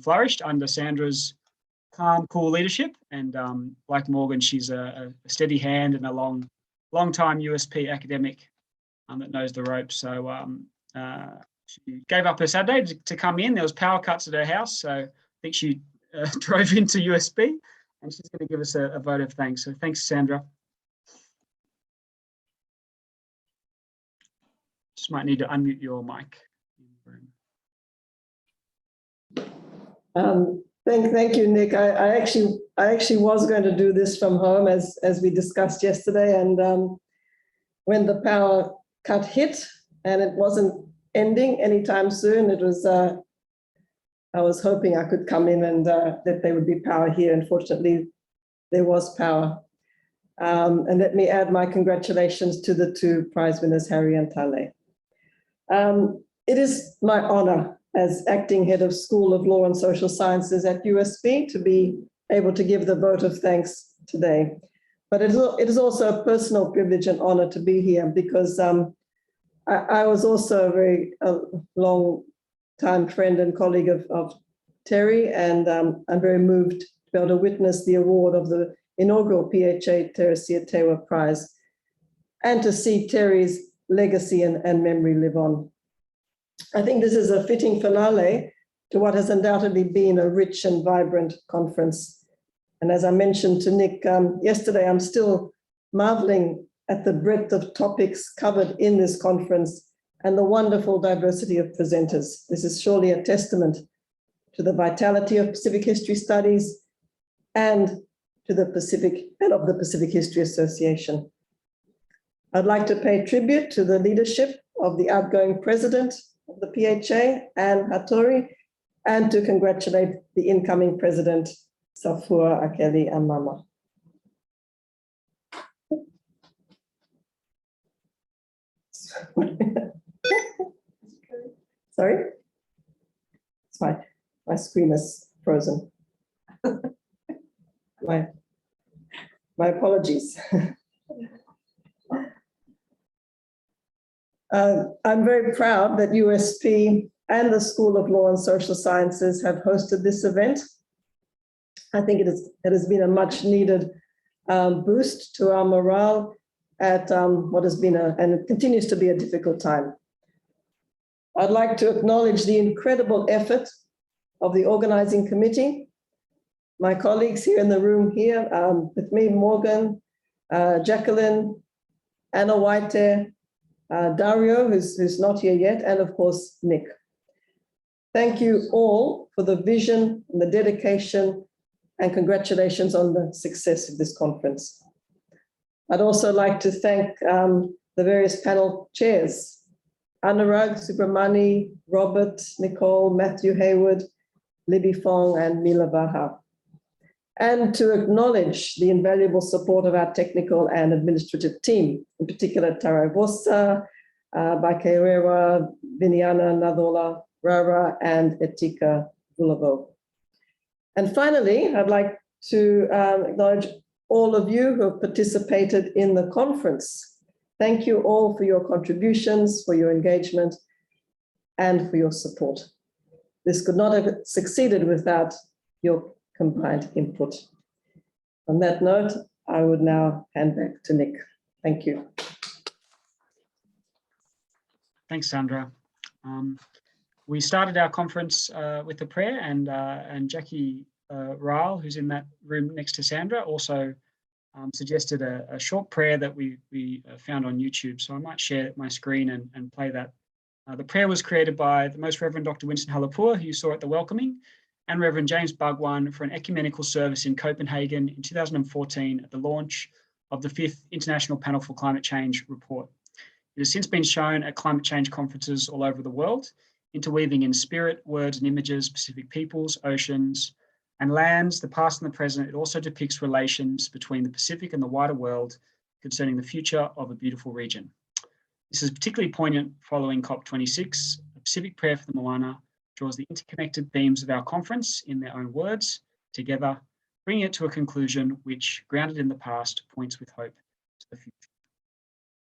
Speaker 1: flourished under Sandra's calm, cool leadership. And like Morgan, she's a steady hand and a long time USP academic that knows the ropes. So she gave up her Saturday to come in. There was power cuts at her house, so I think she drove into USB, and she's going to give us a vote of thanks. So thanks, Sandra. Just might need to unmute your mic.
Speaker 6: Thank you, Nick. I actually was going to do this from home as we discussed yesterday, and when the power cut hit and it wasn't ending anytime soon, it was I was hoping I could come in and that there would be power here. Unfortunately, there was power. And let me add my congratulations to the two prize winners, Harry and Tale. It is my honor as acting head of School of Law and Social Sciences at USB to be able to give the vote of thanks today. But it is also a personal privilege and honor to be here because I was also a very long time friend and colleague of Terry, and I'm very moved to be able to witness the award of the inaugural PHA2021 Prize and to see Terry's legacy and memory live on. I think this is a fitting finale to what has undoubtedly been a rich and vibrant conference. And as I mentioned to Nick yesterday, I'm still marveling at the breadth of topics covered in this conference and the wonderful diversity of presenters. This is surely a testament to the vitality of Pacific history studies and to the Pacific History Association. I'd like to pay tribute to the leadership of the outgoing president of the PHA, Anne Hattori, and to congratulate the incoming president, Safua Akeli Amama. Sorry? It's my screen is frozen. my apologies. I'm very proud that USP and the School of Law and Social Sciences have hosted this event. I think it has been a much needed boost to our morale at what has been and it continues to be a difficult time. I'd like to acknowledge the incredible effort of the organizing committee, my colleagues here in the room here with me, Morgan, Jacqueline, Anna Waite, Dario, who's not here yet, and of course, Nick. Thank you all for the vision and the dedication, and congratulations on the success of this conference. I'd also like to thank the various panel chairs, Anurag, Subramani, Robert, Nicole, Matthew Hayward, Libby Fong, and Mila Vaha. And to acknowledge the invaluable support of our technical and administrative team, in particular Tarai Vosa, Bakerewa, Viniana Nadola, Rara, and Etika Vulavo. And finally, I'd like to acknowledge all of you who have participated in the conference. Thank you all for your contributions, for your engagement, and for your support. This could not have succeeded without your combined input. On that note, I would now hand back to Nick. Thank you.
Speaker 1: Thanks, Sandra. We started our conference with a prayer, and Jackie Ryle, who's in that room next to Sandra, also suggested a short prayer that we found on YouTube. So I might share my screen and play that. The prayer was created by the Most Reverend Dr. Winston Halapua, who you saw at the welcoming, and Reverend James Bhagwan for an ecumenical service in Copenhagen in 2014 at the launch of the 5th International Panel for Climate Change report. It has since been shown at climate change conferences all over the world, interweaving in spirit, words, and images, Pacific peoples, oceans, and lands, the past and the present. It also depicts relations between the Pacific and the wider world concerning the future of a beautiful region. This is particularly poignant following COP26. A Pacific prayer for the Moana draws the interconnected themes of our conference in their own words together, bringing it to a conclusion which, grounded in the past, points with hope to the future.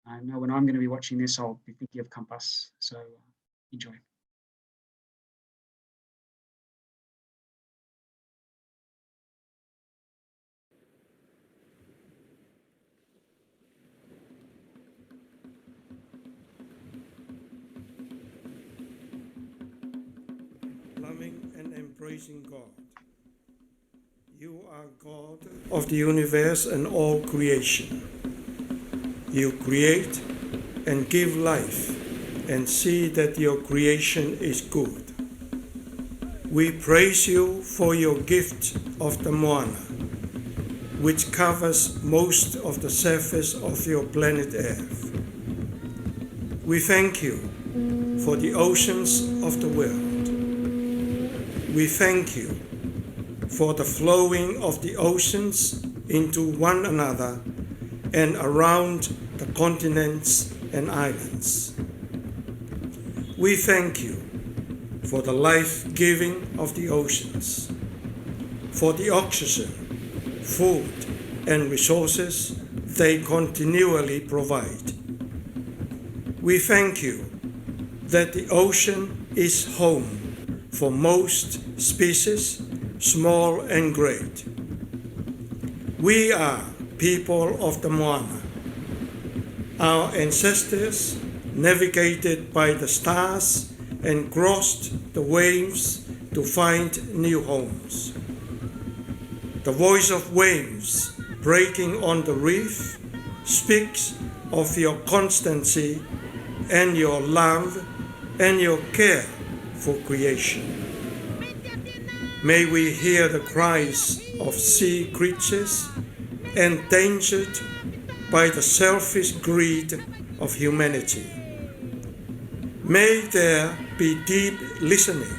Speaker 1: I know when I'm going to be watching this, I'll be thinking of Compass, so enjoy.
Speaker 7: amazing God. You are God of the universe and all creation. You create and give life and see that your creation is good. We praise you for your gift of the Moana, which covers most of the surface of your planet Earth. We thank you for the oceans of the world. We thank you for the flowing of the oceans into one another and around the continents and islands. We thank you for the life-giving of the oceans, for the oxygen, food, and resources they continually provide. We thank you that the ocean is home for most species, small and great. We are people of the Moana. Our ancestors navigated by the stars and crossed the waves to find new homes. The voice of waves breaking on the reef speaks of your constancy and your love and your care for creation. May we hear the cries of sea creatures endangered by the selfish greed of humanity. May there be deep listening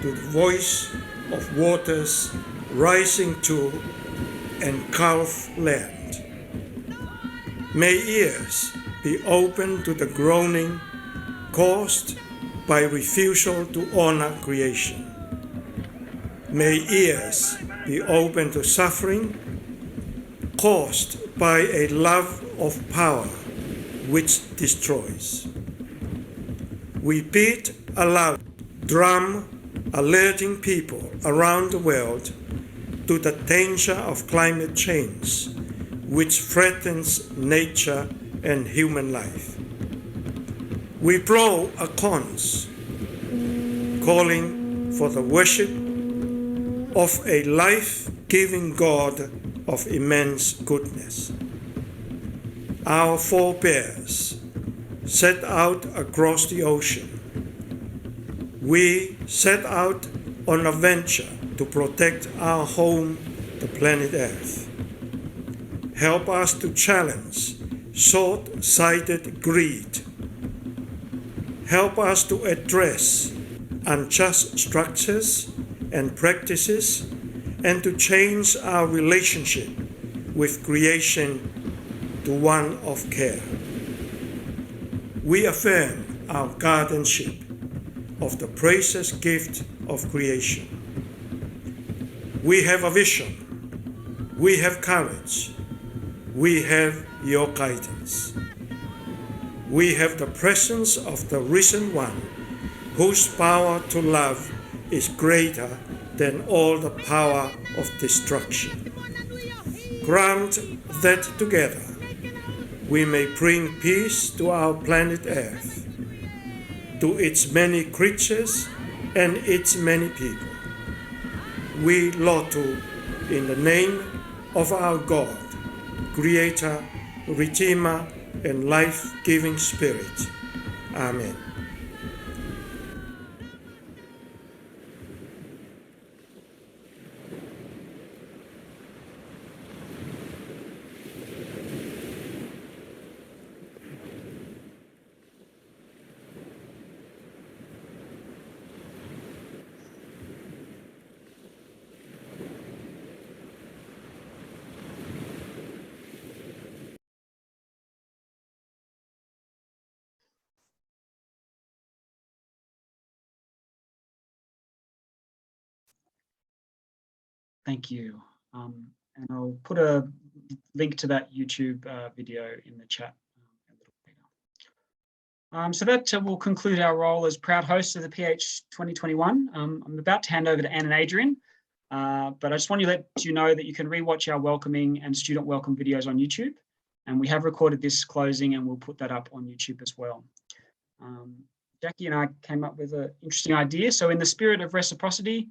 Speaker 7: to the voice of waters rising to engulf land. May ears be open to the groaning caused by refusal to honor creation. May ears be open to suffering caused by a love of power which destroys. We beat a loud drum alerting people around the world to the danger of climate change, which threatens nature and human life. We blow a conch, calling for the worship of a life-giving God of immense goodness. Our forebears set out across the ocean. We set out on a venture to protect our home, the planet Earth. Help us to challenge short-sighted greed. Help us to address unjust structures and practices and to change our relationship with creation to one of care. We affirm our guardianship of the precious gift of creation. We have a vision. We have courage. We have your guidance. We have the presence of the risen one, whose power to love is greater than all the power of destruction. Grant that together we may bring peace to our planet Earth, to its many creatures and its many people. We lotu in the name of our God, Creator, Redeemer, and life-giving Spirit. Amen.
Speaker 1: Thank you. And I'll put a link to that YouTube video in the chat a little later. So that will conclude our role as proud hosts of the PH2021. I'm about to hand over to Anne and Adrian, but I just want to let you know that you can rewatch our welcoming and student welcome videos on YouTube. And we have recorded this closing and we'll put that up on YouTube as well. Jackie and I came up with an interesting idea. So in the spirit of reciprocity,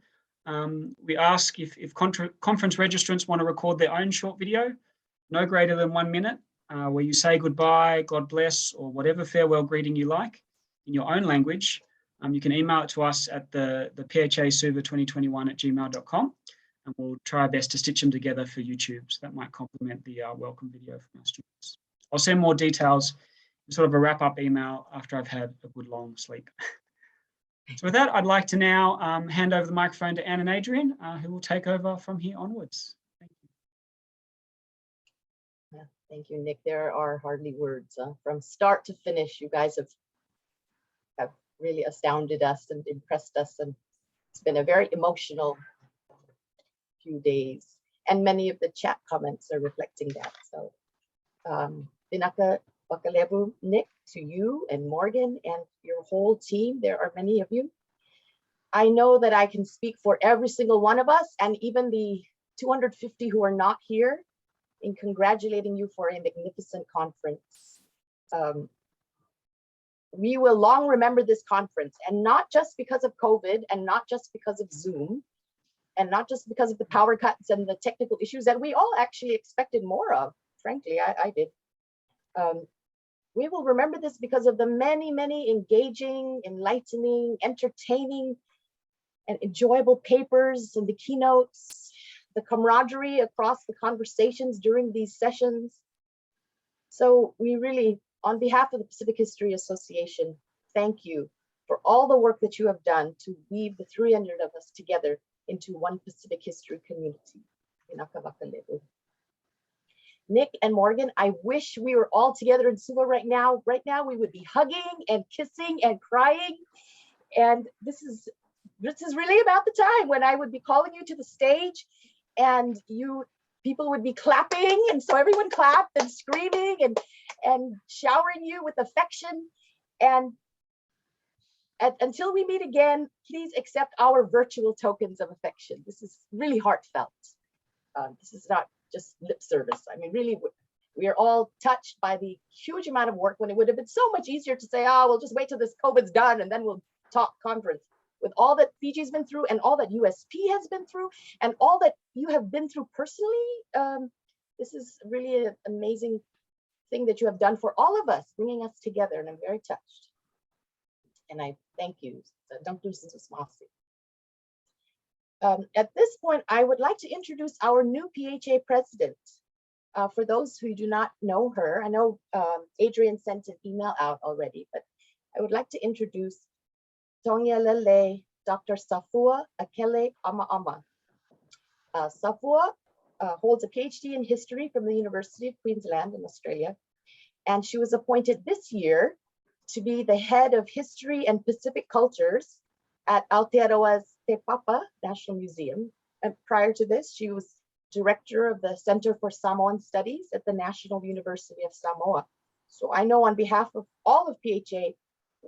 Speaker 1: We ask if conference registrants want to record their own short video, no greater than 1 minute, where you say goodbye, God bless, or whatever farewell greeting you like in your own language. You can email it to us at the PHA2021@gmail.com, and we'll try our best to stitch them together for YouTube. So that might complement the welcome video from our students. I'll send more details in sort of a wrap-up email after I've had a good long sleep. So with that, I'd like to now hand over the microphone to Anne and Adrian, who will take over from here onwards. Thank you.
Speaker 8: Yeah, thank you, Nick. There are hardly words. From start to finish, you guys have really astounded us and impressed us, and it's been a very emotional few days, and many of the chat comments are reflecting that. So Vinaka Wakalevu, Nick, to you and Morgan and your whole team, there are many of you. I know that I can speak for every single one of us, and even the 250 who are not here, in congratulating you for a magnificent conference. We will long remember this conference, and not just because of COVID, and not just because of Zoom, and not just because of the power cuts and the technical issues that we all actually expected more of. Frankly, I did. We will remember this because of the many, many engaging, enlightening, entertaining, and enjoyable papers and the keynotes, the camaraderie across the conversations during these sessions. So we really, on behalf of the Pacific History Association, thank you for all the work that you have done to weave the 300 of us together into one Pacific history community. Nick and Morgan, I wish we were all together in Suva right now. Right now, we would be hugging and kissing and crying. And this is really about the time when I would be calling you to the stage, and people would be clapping, and so everyone clapped and screaming and showering you with affection. And until we meet again, please accept our virtual tokens of affection. This is really heartfelt. This is not just lip service. I mean, really, we are all touched by the huge amount of work, when it would have been so much easier to say, oh, we'll just wait till this COVID's done and then we'll talk conference. With all that Fiji's been through, and all that USP has been through, and all that you have been through personally, this is really an amazing thing that you have done for all of us, bringing us together, and I'm very touched. And I thank you. At this point, I would like to introduce our new PHA president. For those who do not know her, I know Adrian sent an email out already, but I would like to introduce Tuimaleali'ifano, Dr. Safua Akele Ama. Safua holds a PhD in history from the University of Queensland in Australia, and she was appointed this year to be the head of history and Pacific cultures at Aotearoa's Te Papa National Museum. And prior to this, she was director of the Center for Samoan Studies at the National University of Samoa. So I know on behalf of all of PHA,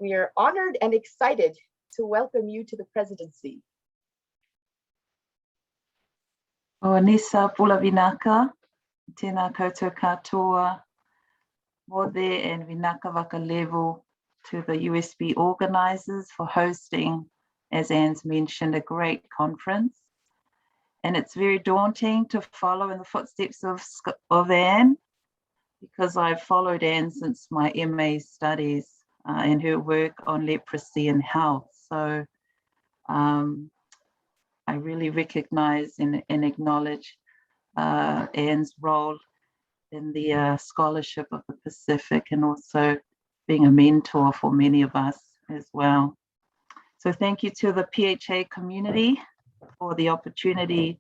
Speaker 8: we are honored and excited to welcome you to the presidency.
Speaker 9: O Nisa Pula Vinaka, tēnā koutou katoa, Mode and Vinaka Wakalevu, to the USB organizers for hosting, as Anne's mentioned, a great conference. And it's very daunting to follow in the footsteps of Anne, because I've followed Anne since my MA studies and her work on leprosy and health. So I really recognize and acknowledge Anne's role in the scholarship of the Pacific, and also being a mentor for many of us as well. So thank you to the PHA community for the opportunity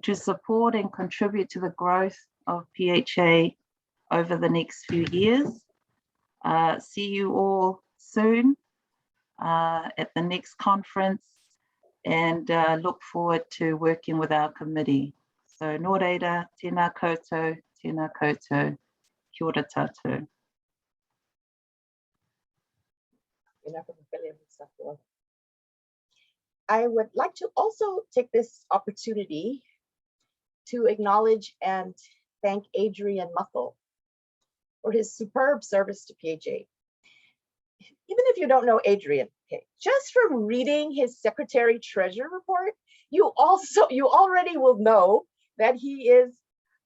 Speaker 9: to support and contribute to the growth of PHA over the next few years. See you all soon at the next conference, and look forward to working with our committee. So nō reira, tēnā koutou, kia ora tātou.
Speaker 8: I would like to also take this opportunity to acknowledge and thank Adrian Muffle for his superb service to PHA. Even if you don't know Adrian, okay, just from reading his secretary treasurer report, you already will know that he is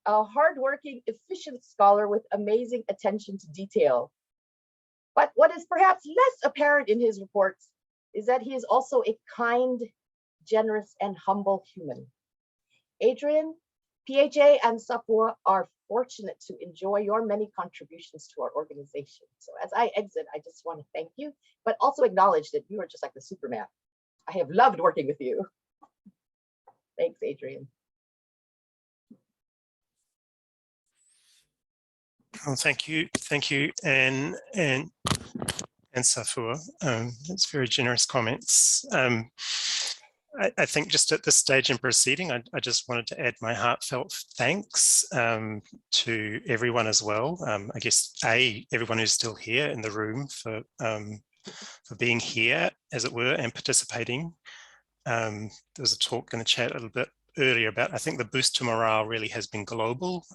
Speaker 8: a hardworking, efficient scholar with amazing attention to detail. But what is perhaps less apparent in his reports is that he is also a kind, generous, and humble human. Adrian, PHA and Sapua are fortunate to enjoy your many contributions to our organization. So as I exit, I just want to thank you, but also acknowledge that you are just like the Superman. I have loved working with you. Thanks, Adrian.
Speaker 10: Well, thank you, Anne and Safua. That's very generous comments. I think just at this stage in proceeding, I just wanted to add my heartfelt thanks to everyone as well. I guess everyone who's still here in the room for being here, as it were, and participating. There was a talk in the chat a little bit earlier about, I think the boost to morale really has been global,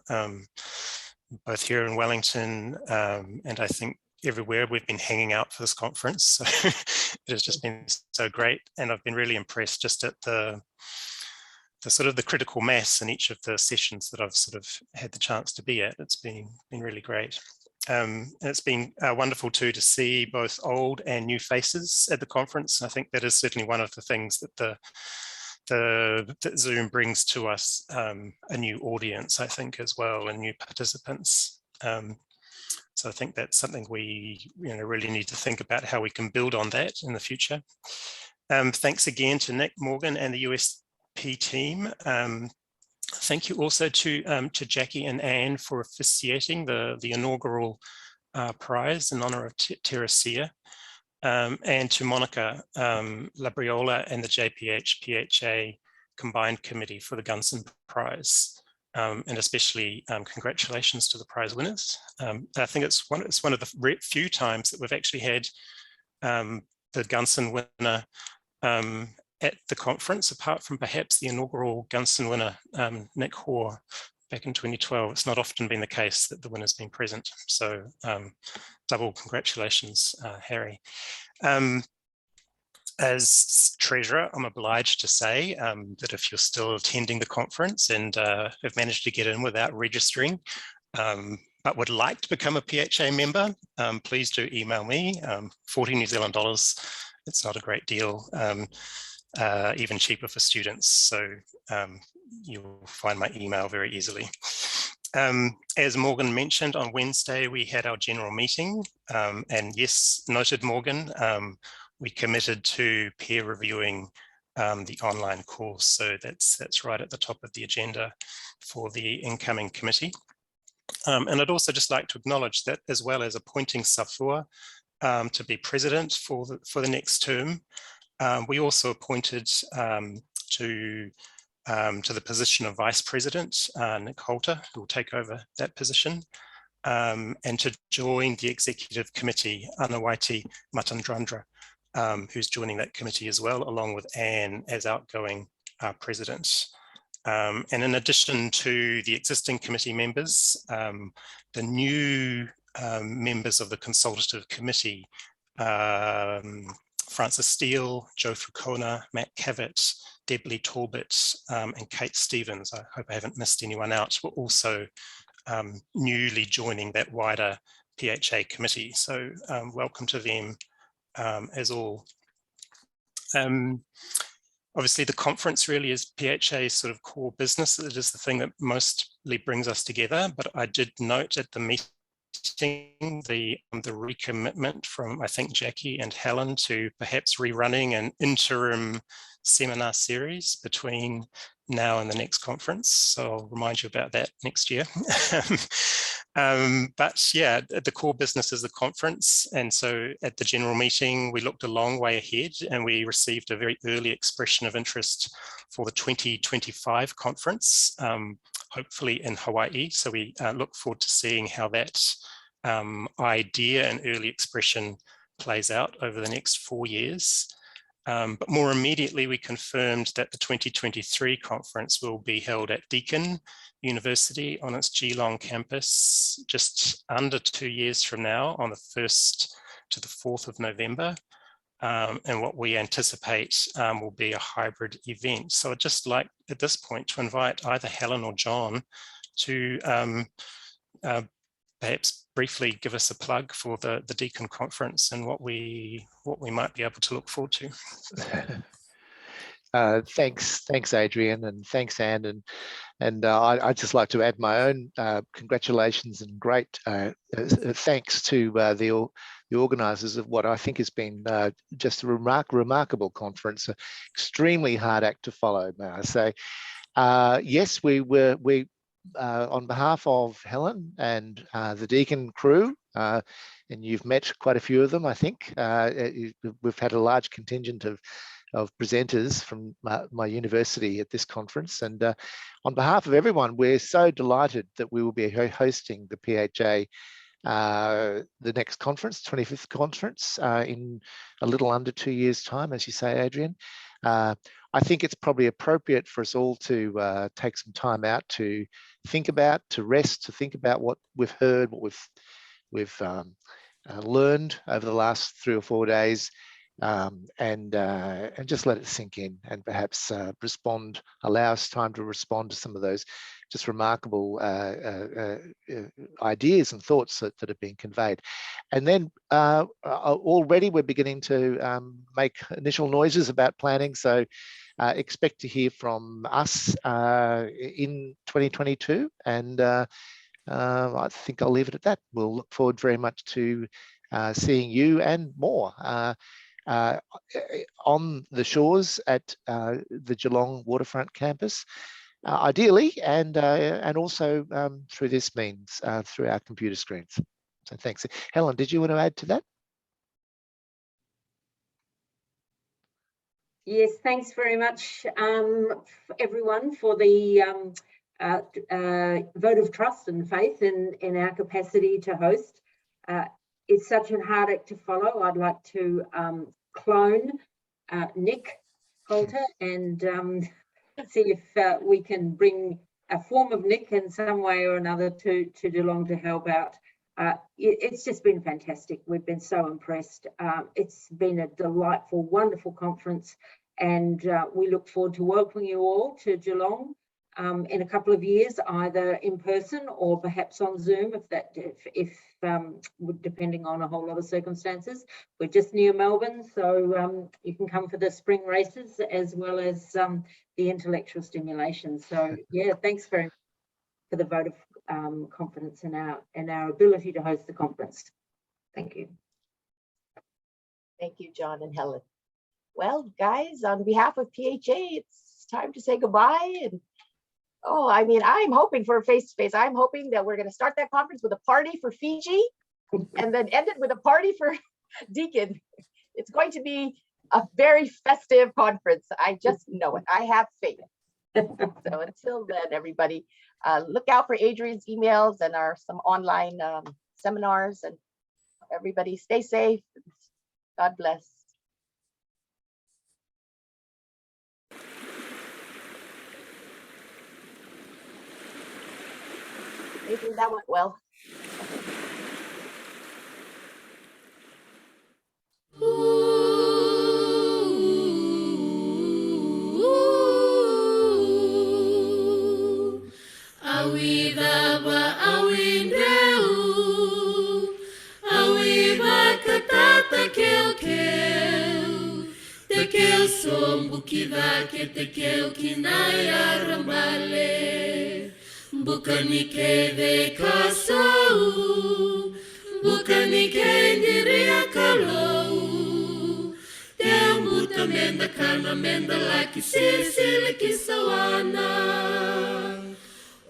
Speaker 10: both here in Wellington and I think everywhere we've been hanging out for this conference. So it has just been so great. And I've been really impressed just at the sort of the critical mass in each of the sessions that I've sort of had the chance to be at. It's been really great. And it's been wonderful too to see both old and new faces at the conference. I think that is certainly one of the things that that Zoom brings to us, a new audience, I think, as well, and new participants. So I think that's something we really need to think about how we can build on that in the future. Thanks again to Nick, Morgan, and the USP team. Thank you also to Jackie and Anne for officiating the inaugural prize in honor of Teresia, and to Monica Labriola and the JPH-PHA Combined Committee for the Gunson Prize. And especially congratulations to the prize winners. I think it's one of the few times that we've actually had the Gunson winner at the conference, apart from perhaps the inaugural Gunson winner, Nick Hoare, back in 2012. It's not often been the case that the winner's been present. So double congratulations, Harry. As treasurer, I'm obliged to say that if you're still attending the conference and have managed to get in without registering, but would like to become a PHA member, please do email me, 40 New Zealand dollars. It's not a great deal, even cheaper for students. So you'll find my email very easily. As Morgan mentioned, on Wednesday, we had our general meeting. And yes, noted Morgan, we committed to peer reviewing the online course. So that's right at the top of the agenda for the incoming committee. And I'd also just like to acknowledge that, as well as appointing Safua to be president for the next term, we also appointed to the position of vice president, Nick Holter, who will take over that position, and to join the executive committee, Anawaiti Matandrandra, who's joining that committee as well, along with Anne as outgoing president. And in addition to the existing committee members, the new members of the consultative committee, Francis Steele, Joe Frukona, Matt Cavett, Deb Talbot, and Kate Stevens, I hope I haven't missed anyone out, were also newly joining that wider PHA committee. So welcome to them as all. Obviously, the conference really is PHA's sort of core business. It is the thing that mostly brings us together. But I did note at the meeting the recommitment from, I think, Jackie and Helen to perhaps rerunning an interim seminar series between now and the next conference. So I'll remind you about that next year. But yeah, the core business is the conference. And so at the general meeting, we looked a long way ahead and we received a very early expression of interest for the 2025 conference, hopefully in Hawaii. So we look forward to seeing how that idea and early expression plays out over the next 4 years. But more immediately, we confirmed that the 2023 conference will be held at Deakin University on its Geelong campus just under 2 years from now, on the 1st to the 4th of November. and what we anticipate will be a hybrid event. So I'd just like at this point to invite either Helen or John to perhaps briefly give us a plug for the Deacon Conference and what we might be able to look forward to.
Speaker 11: Thanks, Adrian, and thanks, Anne, and I'd just like to add my own congratulations and great thanks to the organisers of what I think has been just a remarkable conference, an extremely hard act to follow, may I say. Yes, we on behalf of Helen and the Deacon crew, and you've met quite a few of them, I think. We've had a large contingent of presenters from my university at this conference. And on behalf of everyone, we're so delighted that we will be hosting the PHA, the next conference, 25th conference, in a little under 2 years' time, as you say, Adrian. I think it's probably appropriate for us all to take some time out to think about, to rest, to think about what we've heard, what we've learned over the last 3 or 4 days, and just let it sink in, and perhaps allow us time to respond to some of those just remarkable ideas and thoughts that have been conveyed. And then already we're beginning to make initial noises about planning, so expect to hear from us in 2022, and I think I'll leave it at that. We'll look forward very much to seeing you and more on the shores at the Geelong Waterfront campus, ideally, and also through this means, through our computer screens. So thanks. Helen, did you want to add to that?
Speaker 12: Yes, thanks very much, everyone, for the vote of trust and faith in our capacity to host. It's such a hard act to follow. I'd like to clone Nick Holter and see if we can bring a form of Nick in some way or another to Geelong to help out. It's just been fantastic. We've been so impressed. It's been a delightful, wonderful conference, and we look forward to welcoming you all to Geelong in a couple of years, either in person or perhaps on Zoom, if depending on a whole lot of circumstances. We're just near Melbourne, so you can come for the spring races as well as the intellectual stimulation. So yeah, thanks very much for the vote of confidence in our ability to host the conference. Thank you.
Speaker 8: Thank you, John and Helen. Well, guys, on behalf of PHA, it's time to say goodbye. And oh, I mean, I'm hoping for a face-to-face. I'm hoping that we're going to start that conference with a party for Fiji and then end it with a party for Deacon. It's going to be a very festive conference. I just know it. I have faith. So until then, everybody, look out for Adrian's emails and some online seminars, and everybody stay safe. God bless. Adrian, that went well.
Speaker 13: Bukanike de kasau, bukanike ndiria kalau. Tembuta menda kana menda laki sisili kisawana.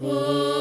Speaker 13: Oh.